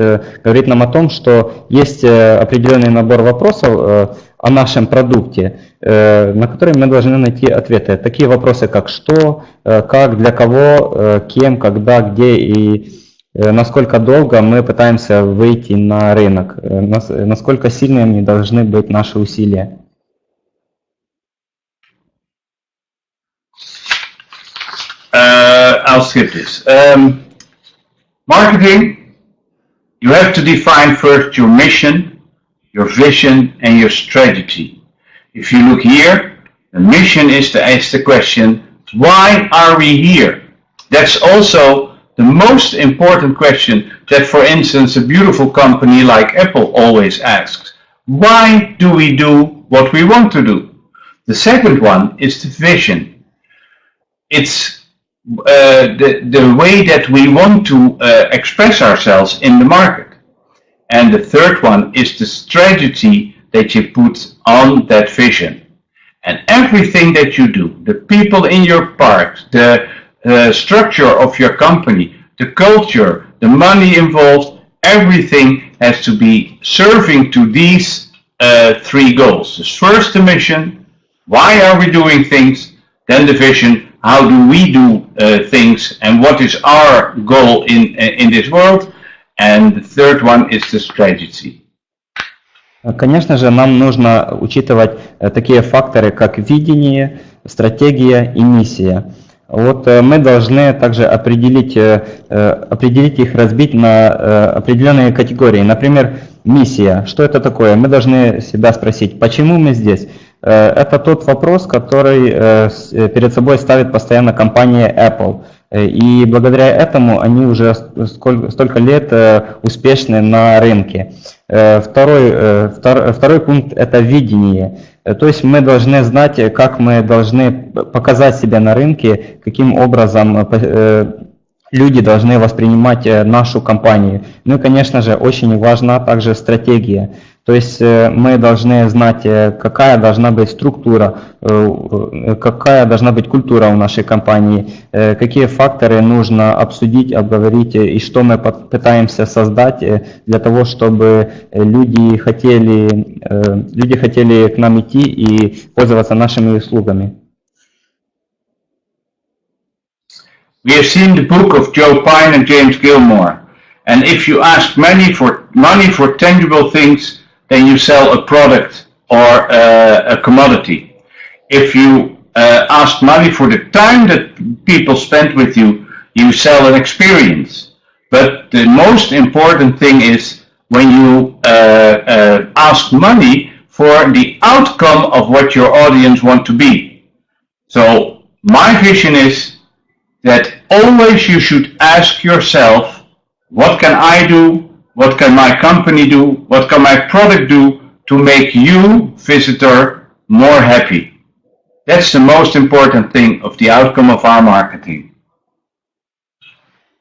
нам о том, что есть определенный набор вопросов о нашем продукте, на которые мы должны найти ответы. Такие вопросы, как что, как, для кого, кем, когда, где и насколько долго мы пытаемся выйти на рынок, насколько сильными должны быть наши усилия. I'll skip this. Marketing, you have to define first your mission, your vision, and your strategy. If you look here, the mission is to ask the question, why are we here? That's also the most important question that, for instance, a beautiful company like Apple always asks. Why do we do what we want to do? The second one is the vision. It's the way that we want to express ourselves in the market. And the third one is the strategy that you put on that vision. And everything that you do, the people in your park, the structure of your company, the culture, the money involved, everything has to be serving to these three goals. First, the mission, why are we doing things? Then the vision, how do we do things and what is our goal in this world? And the third one is the strategy. Конечно же, нам нужно учитывать такие факторы, как видение, стратегия и миссия. Вот мы должны также определить их, разбить на определенные категории. Например, миссия. Что это такое? Мы должны себя спросить, почему мы здесь? Это тот вопрос, который перед собой ставит постоянно компания Apple. И благодаря этому они уже столько лет успешны на рынке. Второй пункт – это видение. То есть мы должны знать, как мы должны показать себя на рынке, каким образом люди должны воспринимать нашу компанию. Ну и, конечно же, очень важна также стратегия. То есть мы должны знать, какая должна быть структура, какая должна быть культура у нашей компании, какие факторы нужно обсудить, обговорить и что мы пытаемся создать для того, чтобы люди хотели к нам идти и пользоваться нашими услугами. We have seen the book of Joe Pine and James Gilmore, and if you ask money for tangible things, then you sell a product or a commodity. If you ask money for the time that people spend with you, you sell an experience. But the most important thing is when you ask money for the outcome of what your audience want to be. So my vision is that always you should ask yourself, what can I do? What can my company do? What can my product do to make you, visitor, more happy? That's the most important thing of the outcome of our marketing.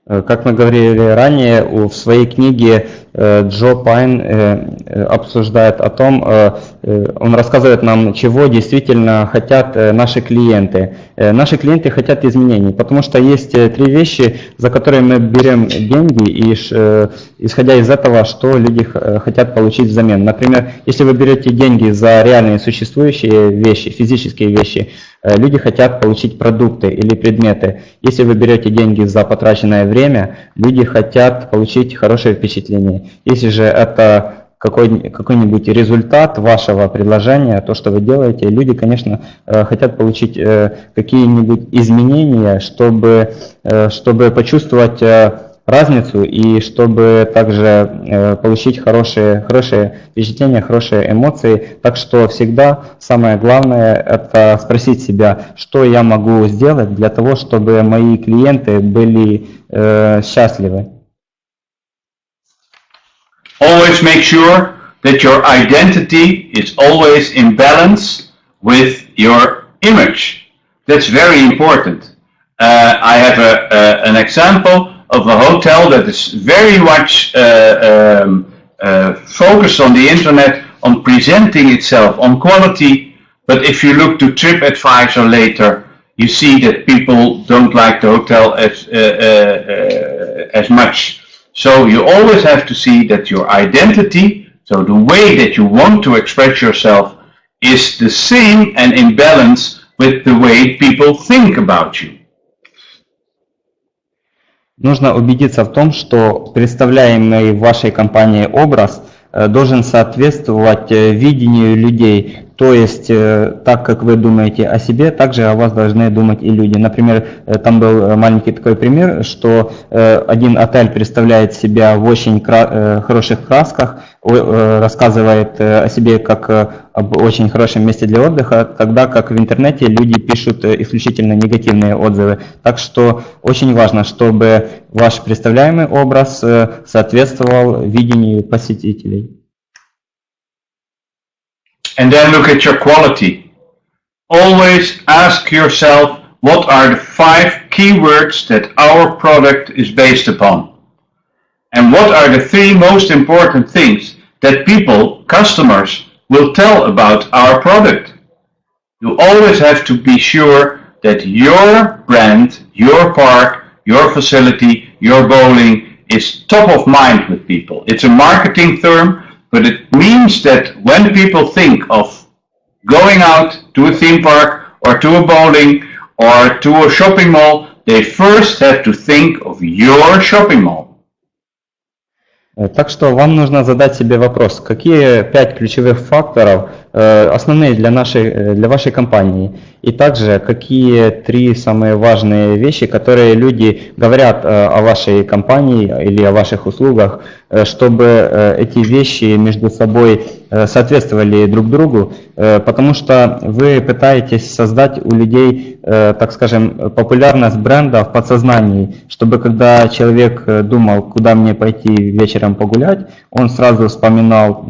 Как мы говорили ранее, в своей книге Джо Пайн обсуждает о том, он рассказывает нам, чего действительно хотят наши клиенты. Наши клиенты хотят изменений, потому что есть три вещи, за которые мы берем деньги, и исходя из этого, что люди хотят получить взамен. Например, если вы берете деньги за реальные существующие вещи, физические вещи, люди хотят получить продукты или предметы. Если вы берете деньги за потраченное время, люди хотят получить хорошее впечатление. Если же это какой-нибудь результат вашего предложения, то, что вы делаете, люди, конечно, хотят получить какие-нибудь изменения, чтобы почувствовать разницу и чтобы также получить хорошие впечатления, хорошие эмоции. Так что всегда самое главное – это спросить себя, что я могу сделать для того, чтобы мои клиенты были счастливы. Always make sure that your identity is always in balance with your image. That's very important. I have an example of a hotel that is very much focused on the internet, on presenting itself, on quality. But if you look to TripAdvisor later, you see that people don't like the hotel as much. So you always have to see that your identity, so the way that you want to express yourself, is the same and in balance with the way people think about you. Нужно убедиться в том, что представляемый в вашей компании образ должен соответствовать видению людей. То есть, так как вы думаете о себе, также о вас должны думать и люди. Например, там был маленький такой пример, что один отель представляет себя в очень хороших красках, рассказывает о себе как об очень хорошем месте для отдыха, тогда как в интернете люди пишут исключительно негативные отзывы. Так что очень важно, чтобы ваш представляемый образ соответствовал видению посетителей. And then look at your quality. Always ask yourself, what are the 5 keywords that our product is based upon? And what are the 3 most important things that people, customers, will tell about our product? You always have to be sure that your brand, your park, your facility, your bowling is top of mind with people. It's a marketing term, but it means that when people think of going out to a theme park or to a bowling or to a shopping mall, they first have to think of your shopping mall. Так что вам нужно задать себе вопрос, какие 5 ключевых факторов основные для вашей компании, и также какие 3 самые важные вещи, которые люди говорят о вашей компании или о ваших услугах, чтобы эти вещи между собой соответствовали друг другу, потому что вы пытаетесь создать у людей, так скажем, популярность бренда в подсознании, чтобы когда человек думал, куда мне пойти вечером погулять, он сразу вспоминал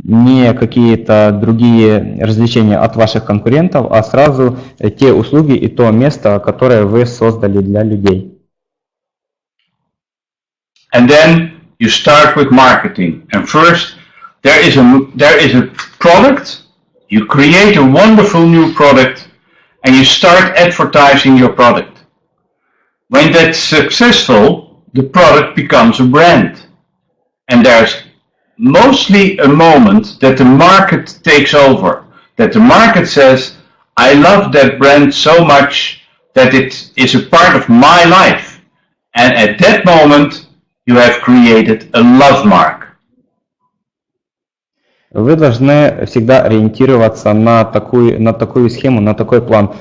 не какие-то другие развлечения от ваших конкурентов, а сразу те услуги и то место, которое вы создали для людей. And then you start with marketing. And first, there is a product. You create a wonderful new product, and you start advertising your product. When that's successful, the product becomes a brand, and there's mostly a moment that the market takes over, that the market says, I love that brand so much that it is a part of my life. And at that moment, you have created a love mark. Вы должны всегда ориентироваться на такую схему, на такой план.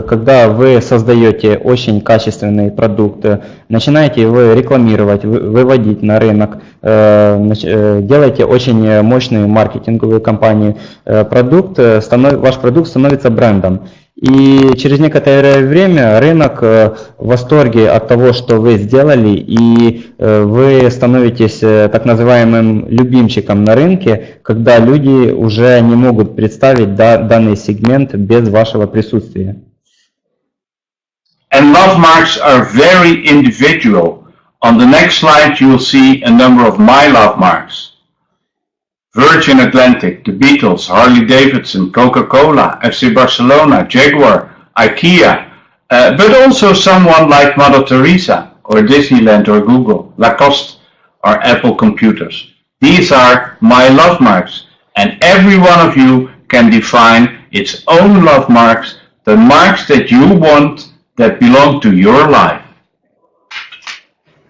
Когда вы создаете очень качественный продукт, начинаете его рекламировать, выводить на рынок, делаете очень мощную маркетинговую кампанию, ваш продукт становится брендом. И через некоторое время рынок в восторге от того, что вы сделали, и вы становитесь так называемым любимчиком на рынке, когда люди уже не могут представить данный сегмент без вашего присутствия. And love marks are very individual. On the next slide you will see a number of my love marks. Virgin Atlantic, the Beatles, Harley Davidson, Coca-Cola, FC Barcelona, Jaguar, IKEA, but also someone like Mother Teresa, or Disneyland, or Google, Lacoste, or Apple Computers. These are my love marks, and every one of you can define its own love marks, the marks that you want that belong to your life.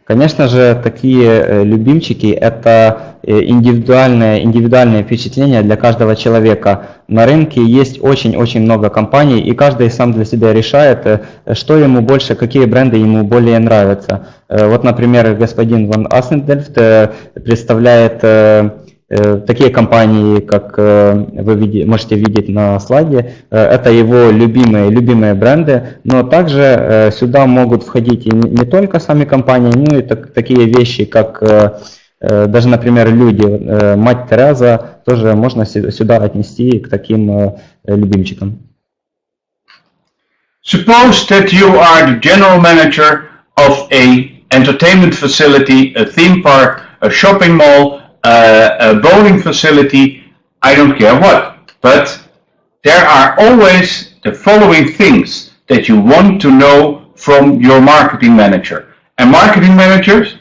Конечно же, такие любимчики – это индивидуальное впечатление для каждого человека. На рынке есть очень-очень много компаний, и каждый сам для себя решает, что ему больше, какие бренды ему более нравятся. Вот, например, господин Ван Асседельф представляет такие компании, как вы можете видеть на слайде, это его любимые бренды, но также сюда могут входить и не только сами компании, но и такие вещи, как даже, например, люди, мать Тереза, тоже можно сюда отнести к таким любимчикам. Suppose that you are the general manager of an entertainment facility, a theme park, a shopping mall, a bowling facility, I don't care what, but there are always the following things that you want to know from your marketing manager. And marketing managers,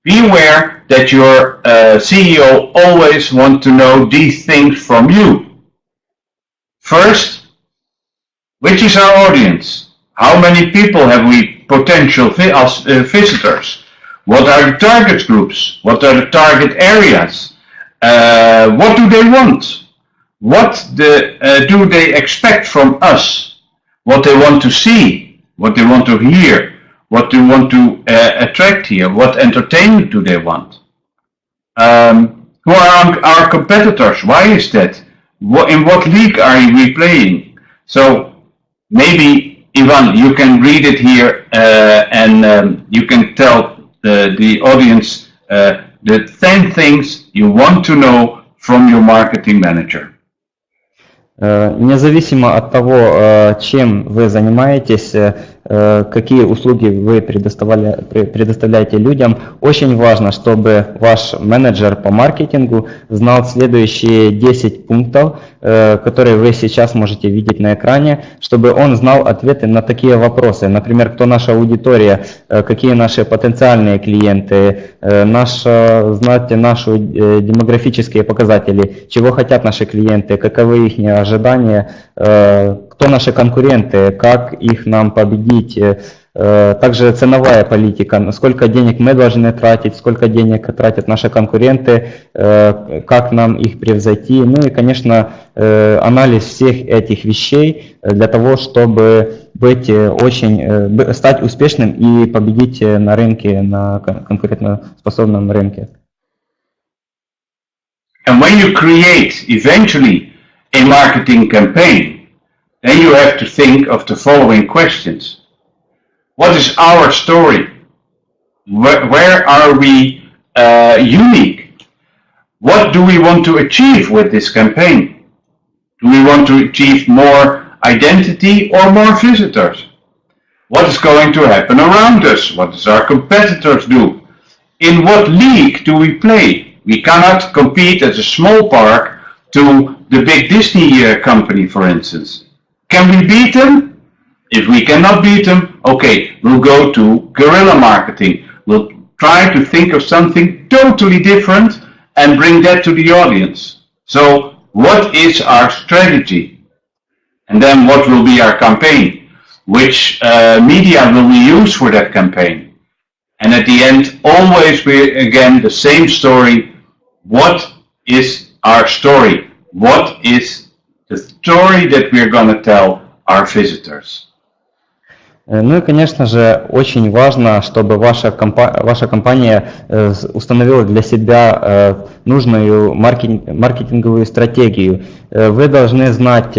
be aware that your CEO always wants to know these things from you. First, which is our audience? How many people have we potential visitors? What are the target groups? What are the target areas? What do they want? What do they expect from us? What they want to see? What they want to hear? What they want to attract here? What entertainment do they want? Who are our competitors? Why is that? In what league are we playing? So maybe, Ivan, you can read it here and you can tell the audience the 10 things you want to know from your marketing manager. Независимо от того, чем вы занимаетесь, какие услуги вы предоставляете людям, очень важно, чтобы ваш менеджер по маркетингу знал следующие 10 пунктов, которые вы сейчас можете видеть на экране, чтобы он знал ответы на такие вопросы. Например, кто наша аудитория, какие наши потенциальные клиенты, знать наши демографические показатели, чего хотят наши клиенты, каковы их ожидания, кто наши конкуренты, как их нам победить, Также ценовая политика, сколько денег мы должны тратить, сколько денег тратят наши конкуренты, как нам их превзойти. Ну и, конечно, анализ всех этих вещей для того, чтобы стать успешным и победить на рынке, на конкурентоспособном рынке. And when you create eventually a marketing campaign, then you have to think of the following questions. What is our story? Where are we unique? What do we want to achieve with this campaign? Do we want to achieve more identity or more visitors? What is going to happen around us? What does our competitors do? In what league do we play? We cannot compete as a small park to the big Disney company, for instance. Can we beat them? If we cannot beat them, okay, we'll go to guerrilla marketing. We'll try to think of something totally different and bring that to the audience. So, what is our strategy? And then what will be our campaign? Which media will we use for that campaign? And at the end, always again the same story. What is our story? What is the story that we're going to tell our visitors? Ну и, конечно же, очень важно, чтобы ваша компания установила для себя нужную маркетинговую стратегию. Вы должны знать,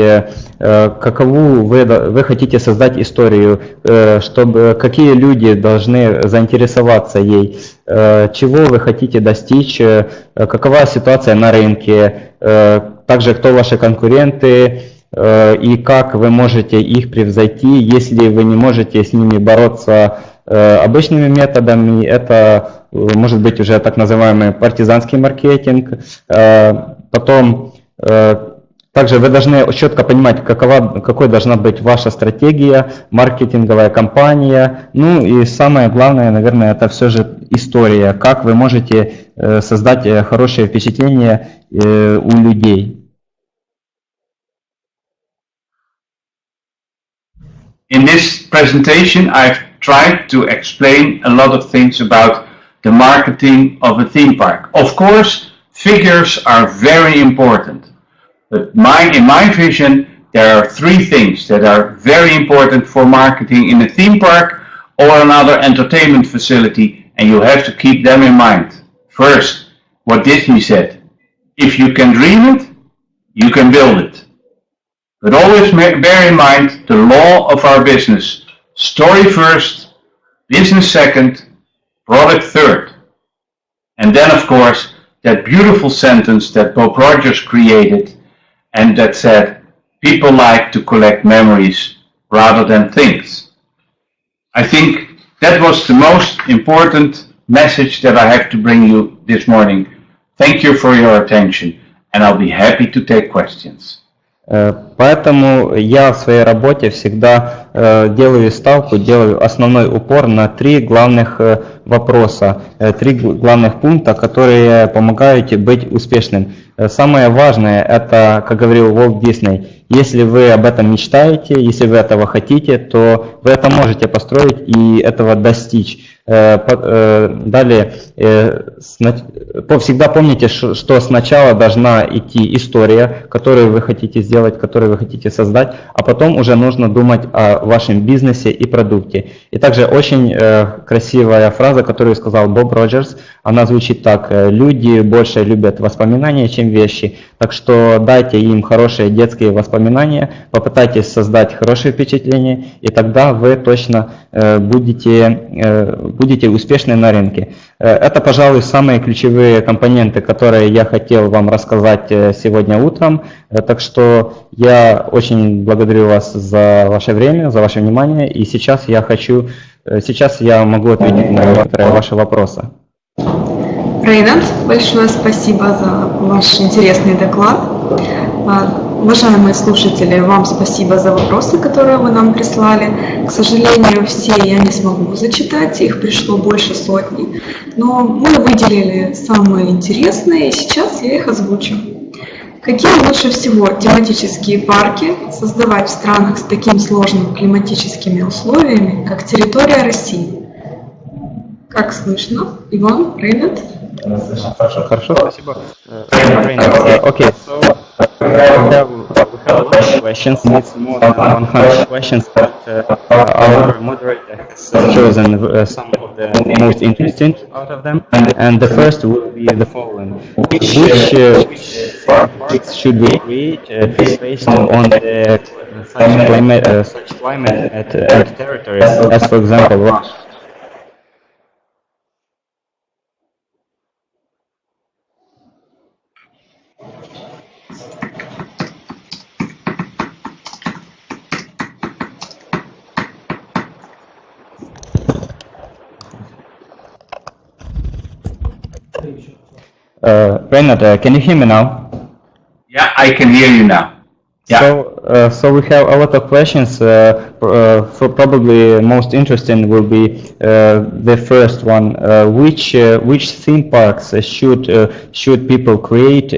какову вы хотите создать историю, какие люди должны заинтересоваться ей, чего вы хотите достичь, какова ситуация на рынке, также кто ваши конкуренты, и как вы можете их превзойти, если вы не можете с ними бороться обычными методами. Это может быть уже так называемый партизанский маркетинг. Потом также вы должны четко понимать, какой должна быть ваша стратегия, маркетинговая кампания. Ну и самое главное, наверное, это все же история, как вы можете создать хорошее впечатление у людей. In this presentation, I've tried to explain a lot of things about the marketing of a theme park. Of course, figures are very important, but in my vision, there are three things that are very important for marketing in a theme park or another entertainment facility, and you have to keep them in mind. First, what Disney said, if you can dream it, you can build it. But always bear in mind the law of our business. Story first, business second, product third. And then, of course, that beautiful sentence that Bob Rogers created and that said, people like to collect memories rather than things. I think that was the most important message that I have to bring you this morning. Thank you for your attention, and I'll be happy to take questions. Поэтому я в своей работе всегда делаю ставку, делаю основной упор на три главных вопроса, три главных пункта, которые помогают быть успешным. Самое важное, это, как говорил Уолт Дисней, если вы об этом мечтаете, если вы этого хотите, то вы это можете построить и этого достичь. Далее, всегда помните, что сначала должна идти история, которую вы хотите сделать, которую вы хотите создать, а потом уже нужно думать о вашем бизнесе и продукте. И также очень красивая фраза, которую сказал Боб Роджерс, она звучит так: люди больше любят воспоминания, чем вещи. Так что дайте им хорошие детские воспоминания, попытайтесь создать хорошее впечатление, и тогда вы точно будете успешны на рынке. Это, пожалуй, самые ключевые компоненты, которые я хотел вам рассказать сегодня утром. Так что я очень благодарю вас за ваше время, за ваше внимание. И сейчас я могу ответить на некоторые ваши вопросы. Рейнод, большое спасибо за ваш интересный доклад. Уважаемые слушатели, вам спасибо за вопросы, которые вы нам прислали. К сожалению, все я не смогу зачитать, их пришло больше сотни. Но мы выделили самые интересные, и сейчас я их озвучу. Какие лучше всего тематические парки создавать в странах с такими сложными климатическими условиями, как территория России? Как слышно? Иван, Рейнод? Хорошо, спасибо. Okay, so we have a lot of questions. It's more than 100 questions, but our moderator has chosen some of the most interesting out of them. And the first will be the following: which parks should we create based on the such climate and territories, as for example Russia? Reinhard, can you hear me now? Yeah, I can hear you now. Yeah. So we have a lot of questions. For probably most interesting will be the first one. Which theme parks should people create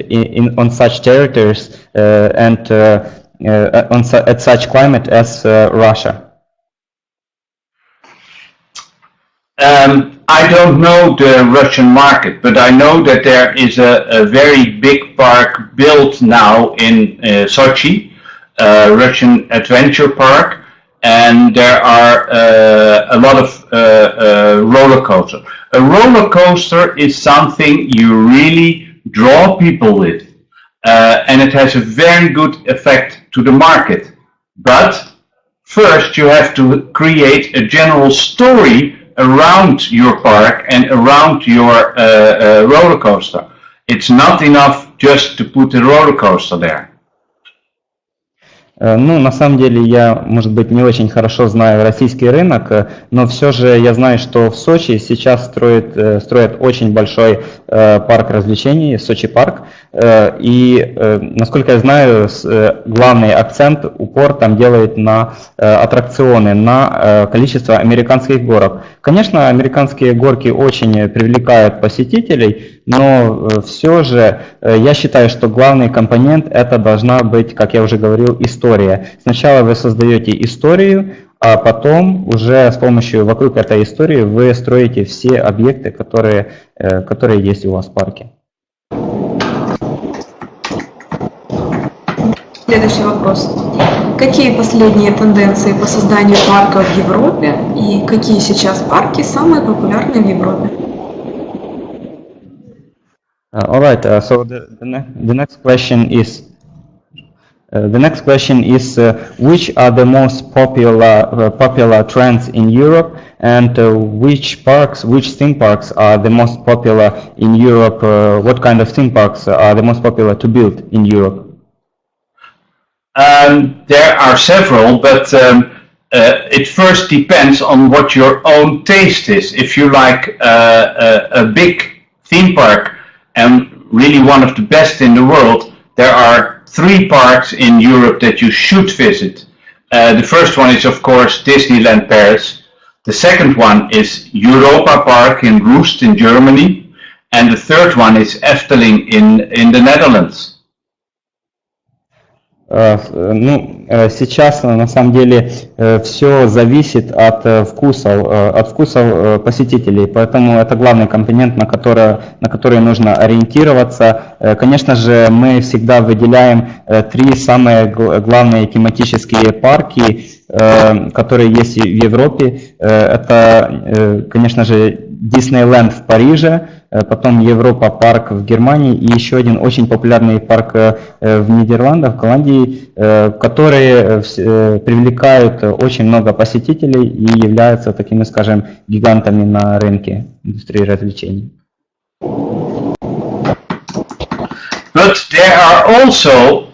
on such territories and at such climate as Russia? I don't know the Russian market, but I know that there is a very big park built now in Sochi, Russian adventure park, and there are a lot of roller coasters. A roller coaster is something you really draw people with, and it has a very good effect to the market. But first you have to create a general story around your park and around your roller coaster. It's not enough just to put a roller coaster there. Ну, на самом деле, я, может быть, не очень хорошо знаю российский рынок, но все же я знаю, что в Сочи сейчас строят очень большой парк развлечений, Сочи парк, и, насколько я знаю, главный акцент, упор там делает на аттракционы, на количество американских горок. Конечно, американские горки очень привлекают посетителей, но все же я считаю, что главный компонент это должна быть, как я уже говорил, история. Сначала вы создаете историю, а потом уже с помощью вокруг этой истории вы строите все объекты, которые есть у вас в парке. Следующий вопрос. Какие последние тенденции по созданию парков в Европе и какие сейчас парки самые популярные в Европе? All right. So the next question is which are the most popular trends in Europe, and which theme parks are the most popular in Europe? What kind of theme parks are the most popular to build in Europe? There are several, but it first depends on what your own taste is. If you like a big theme park and really one of the best in the world, there are 3 parks in Europe that you should visit. The first one is, of course, Disneyland Paris. The second one is Europa Park in Rust in Germany. And the third one is Efteling in the Netherlands. Ну, сейчас на самом деле все зависит от вкусов посетителей, поэтому это главный компонент, на который нужно ориентироваться. Конечно же, мы всегда выделяем 3 самые главные тематические парки, которые есть в Европе. Это, конечно же, Диснейленд в Париже, потом Европа парк в Германии и еще один очень популярный парк в Нидерландах, в Голландии, которые привлекают очень много посетителей и являются такими, скажем, гигантами на рынке индустрии развлечений. But there are also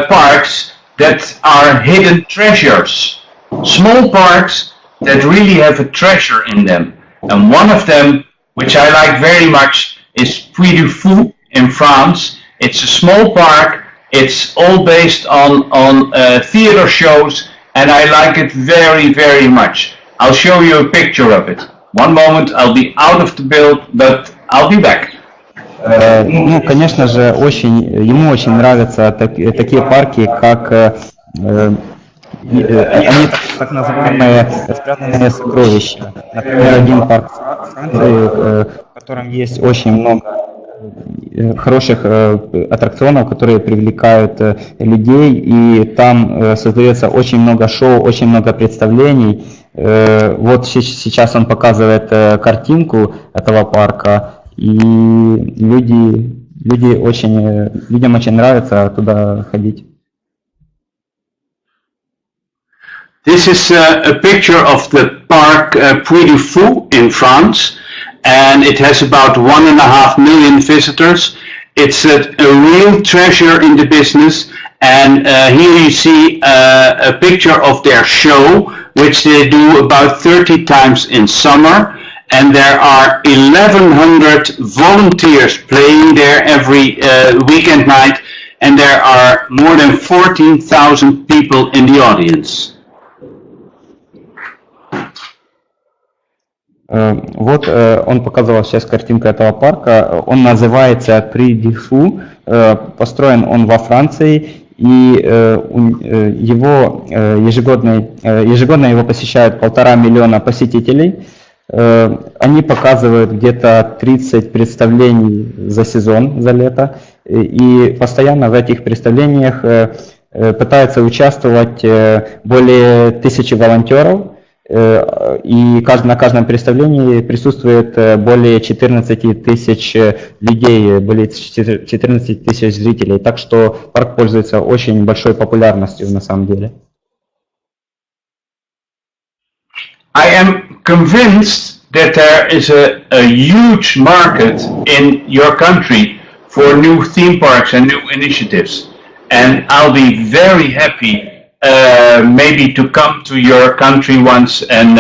parks that are hidden treasures, small parks that really have a treasure in them. And one of them, which I like very much, is Puy du Fou in France. It's a small park. It's all based on theater shows, and I like it very, very much. I'll show you a picture of it. One moment, I'll be out of the build, but I'll be back. Ну, конечно же, ему очень нравятся такие парки, как они так называемые спрятанные сокровища. Например, один парк в Франции, в котором есть очень много хороших аттракционов, которые привлекают людей, и там создается очень много шоу, очень много представлений. Вот сейчас он показывает картинку этого парка, и людям очень нравится туда ходить. This is a picture of the park Puy du Fou in France, and it has about 1.5 million visitors. It's a real treasure in the business, and here you see a picture of their show, which they do about 30 times in summer, and there are 1,100 volunteers playing there every weekend night, and there are more than 14,000 people in the audience. Вот он показывал сейчас картинку этого парка. Он называется Puy du Fou. Построен он во Франции, и ежегодно его посещают 1,5 миллиона посетителей. Они показывают где-то 30 представлений за сезон, за лето, и постоянно в этих представлениях пытаются участвовать более 1000 волонтеров. И на каждом представлении присутствует более 14 тысяч людей, более 14 тысяч зрителей. Так что парк пользуется очень большой популярностью на самом деле. I am convinced that there is a huge market in your country for new theme parks and new initiatives. And I'll be very happy maybe to come to your country once and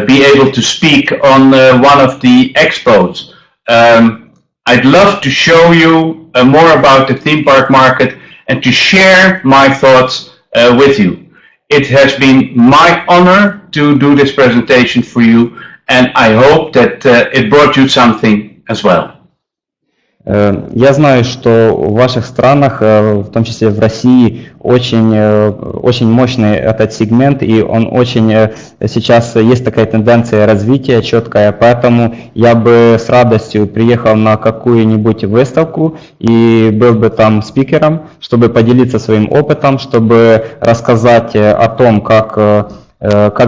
be able to speak on one of the expos. I'd love to show you more about the theme park market and to share my thoughts with you. It has been my honor to do this presentation for you, and I hope that it brought you something as well. Я знаю, что в ваших странах, в том числе в России, очень мощный этот сегмент, и он сейчас есть такая тенденция развития четкая, поэтому я бы с радостью приехал на какую-нибудь выставку и был бы там спикером, чтобы поделиться своим опытом, чтобы рассказать о том, как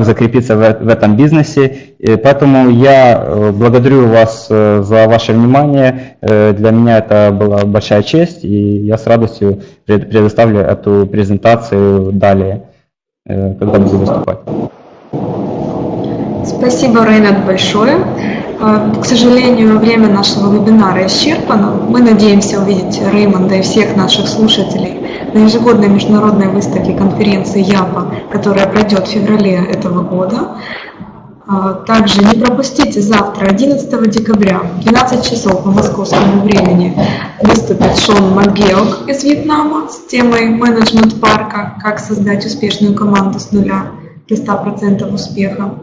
закрепиться в этом бизнесе. И поэтому я благодарю вас за ваше внимание. Для меня это была большая честь, и я с радостью предоставлю эту презентацию далее, когда буду выступать. Спасибо, Рейнод, большое. К сожалению, время нашего вебинара исчерпано. Мы надеемся увидеть Реймонда и всех наших слушателей на ежегодной международной выставке конференции ЯПА, которая пройдет в феврале этого года. Также не пропустите завтра, 11 декабря, в 12 часов по московскому времени, выступит Шон Макгеок из Вьетнама с темой «Менеджмент парка. Как создать успешную команду с нуля до 100% успеха».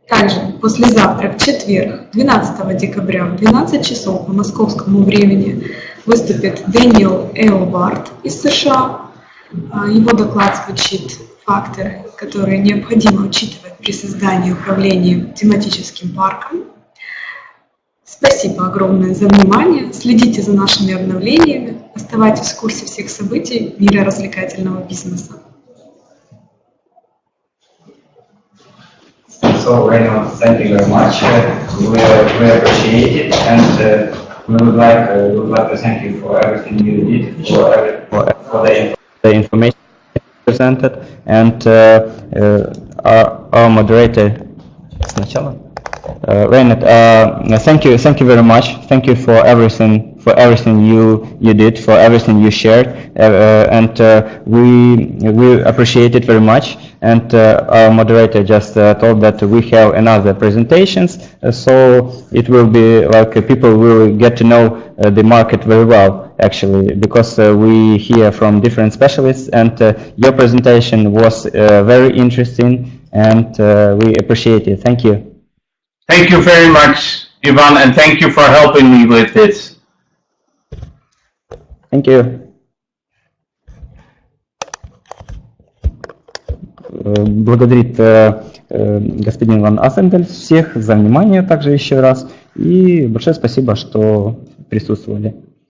Также послезавтра, в четверг, 12 декабря, в 12 часов по московскому времени, выступит Дэниел Эйлвард из США. Его доклад звучит «Факторы, которые необходимо учитывать при создании и управлении тематическим парком». Спасибо огромное за внимание. Следите за нашими обновлениями. Оставайтесь в курсе всех событий мира развлекательного бизнеса. So, Reynold, thank you very much. We appreciate it, and we would like to thank you for everything you did, for the information presented, and our moderator. Reynold, thank you very much. Thank you for everything you did, for everything you shared, and we appreciate it very much. And our moderator just told that we have another presentations, so it will be like people will get to know the market very well, actually, because we hear from different specialists, and your presentation was very interesting, and we appreciate it. Thank you. Thank you very much, Ivan, and thank you for helping me with this. Thank you. Благодарит господин Ван Асседельф всех за внимание также еще раз. И большое спасибо, что присутствовали.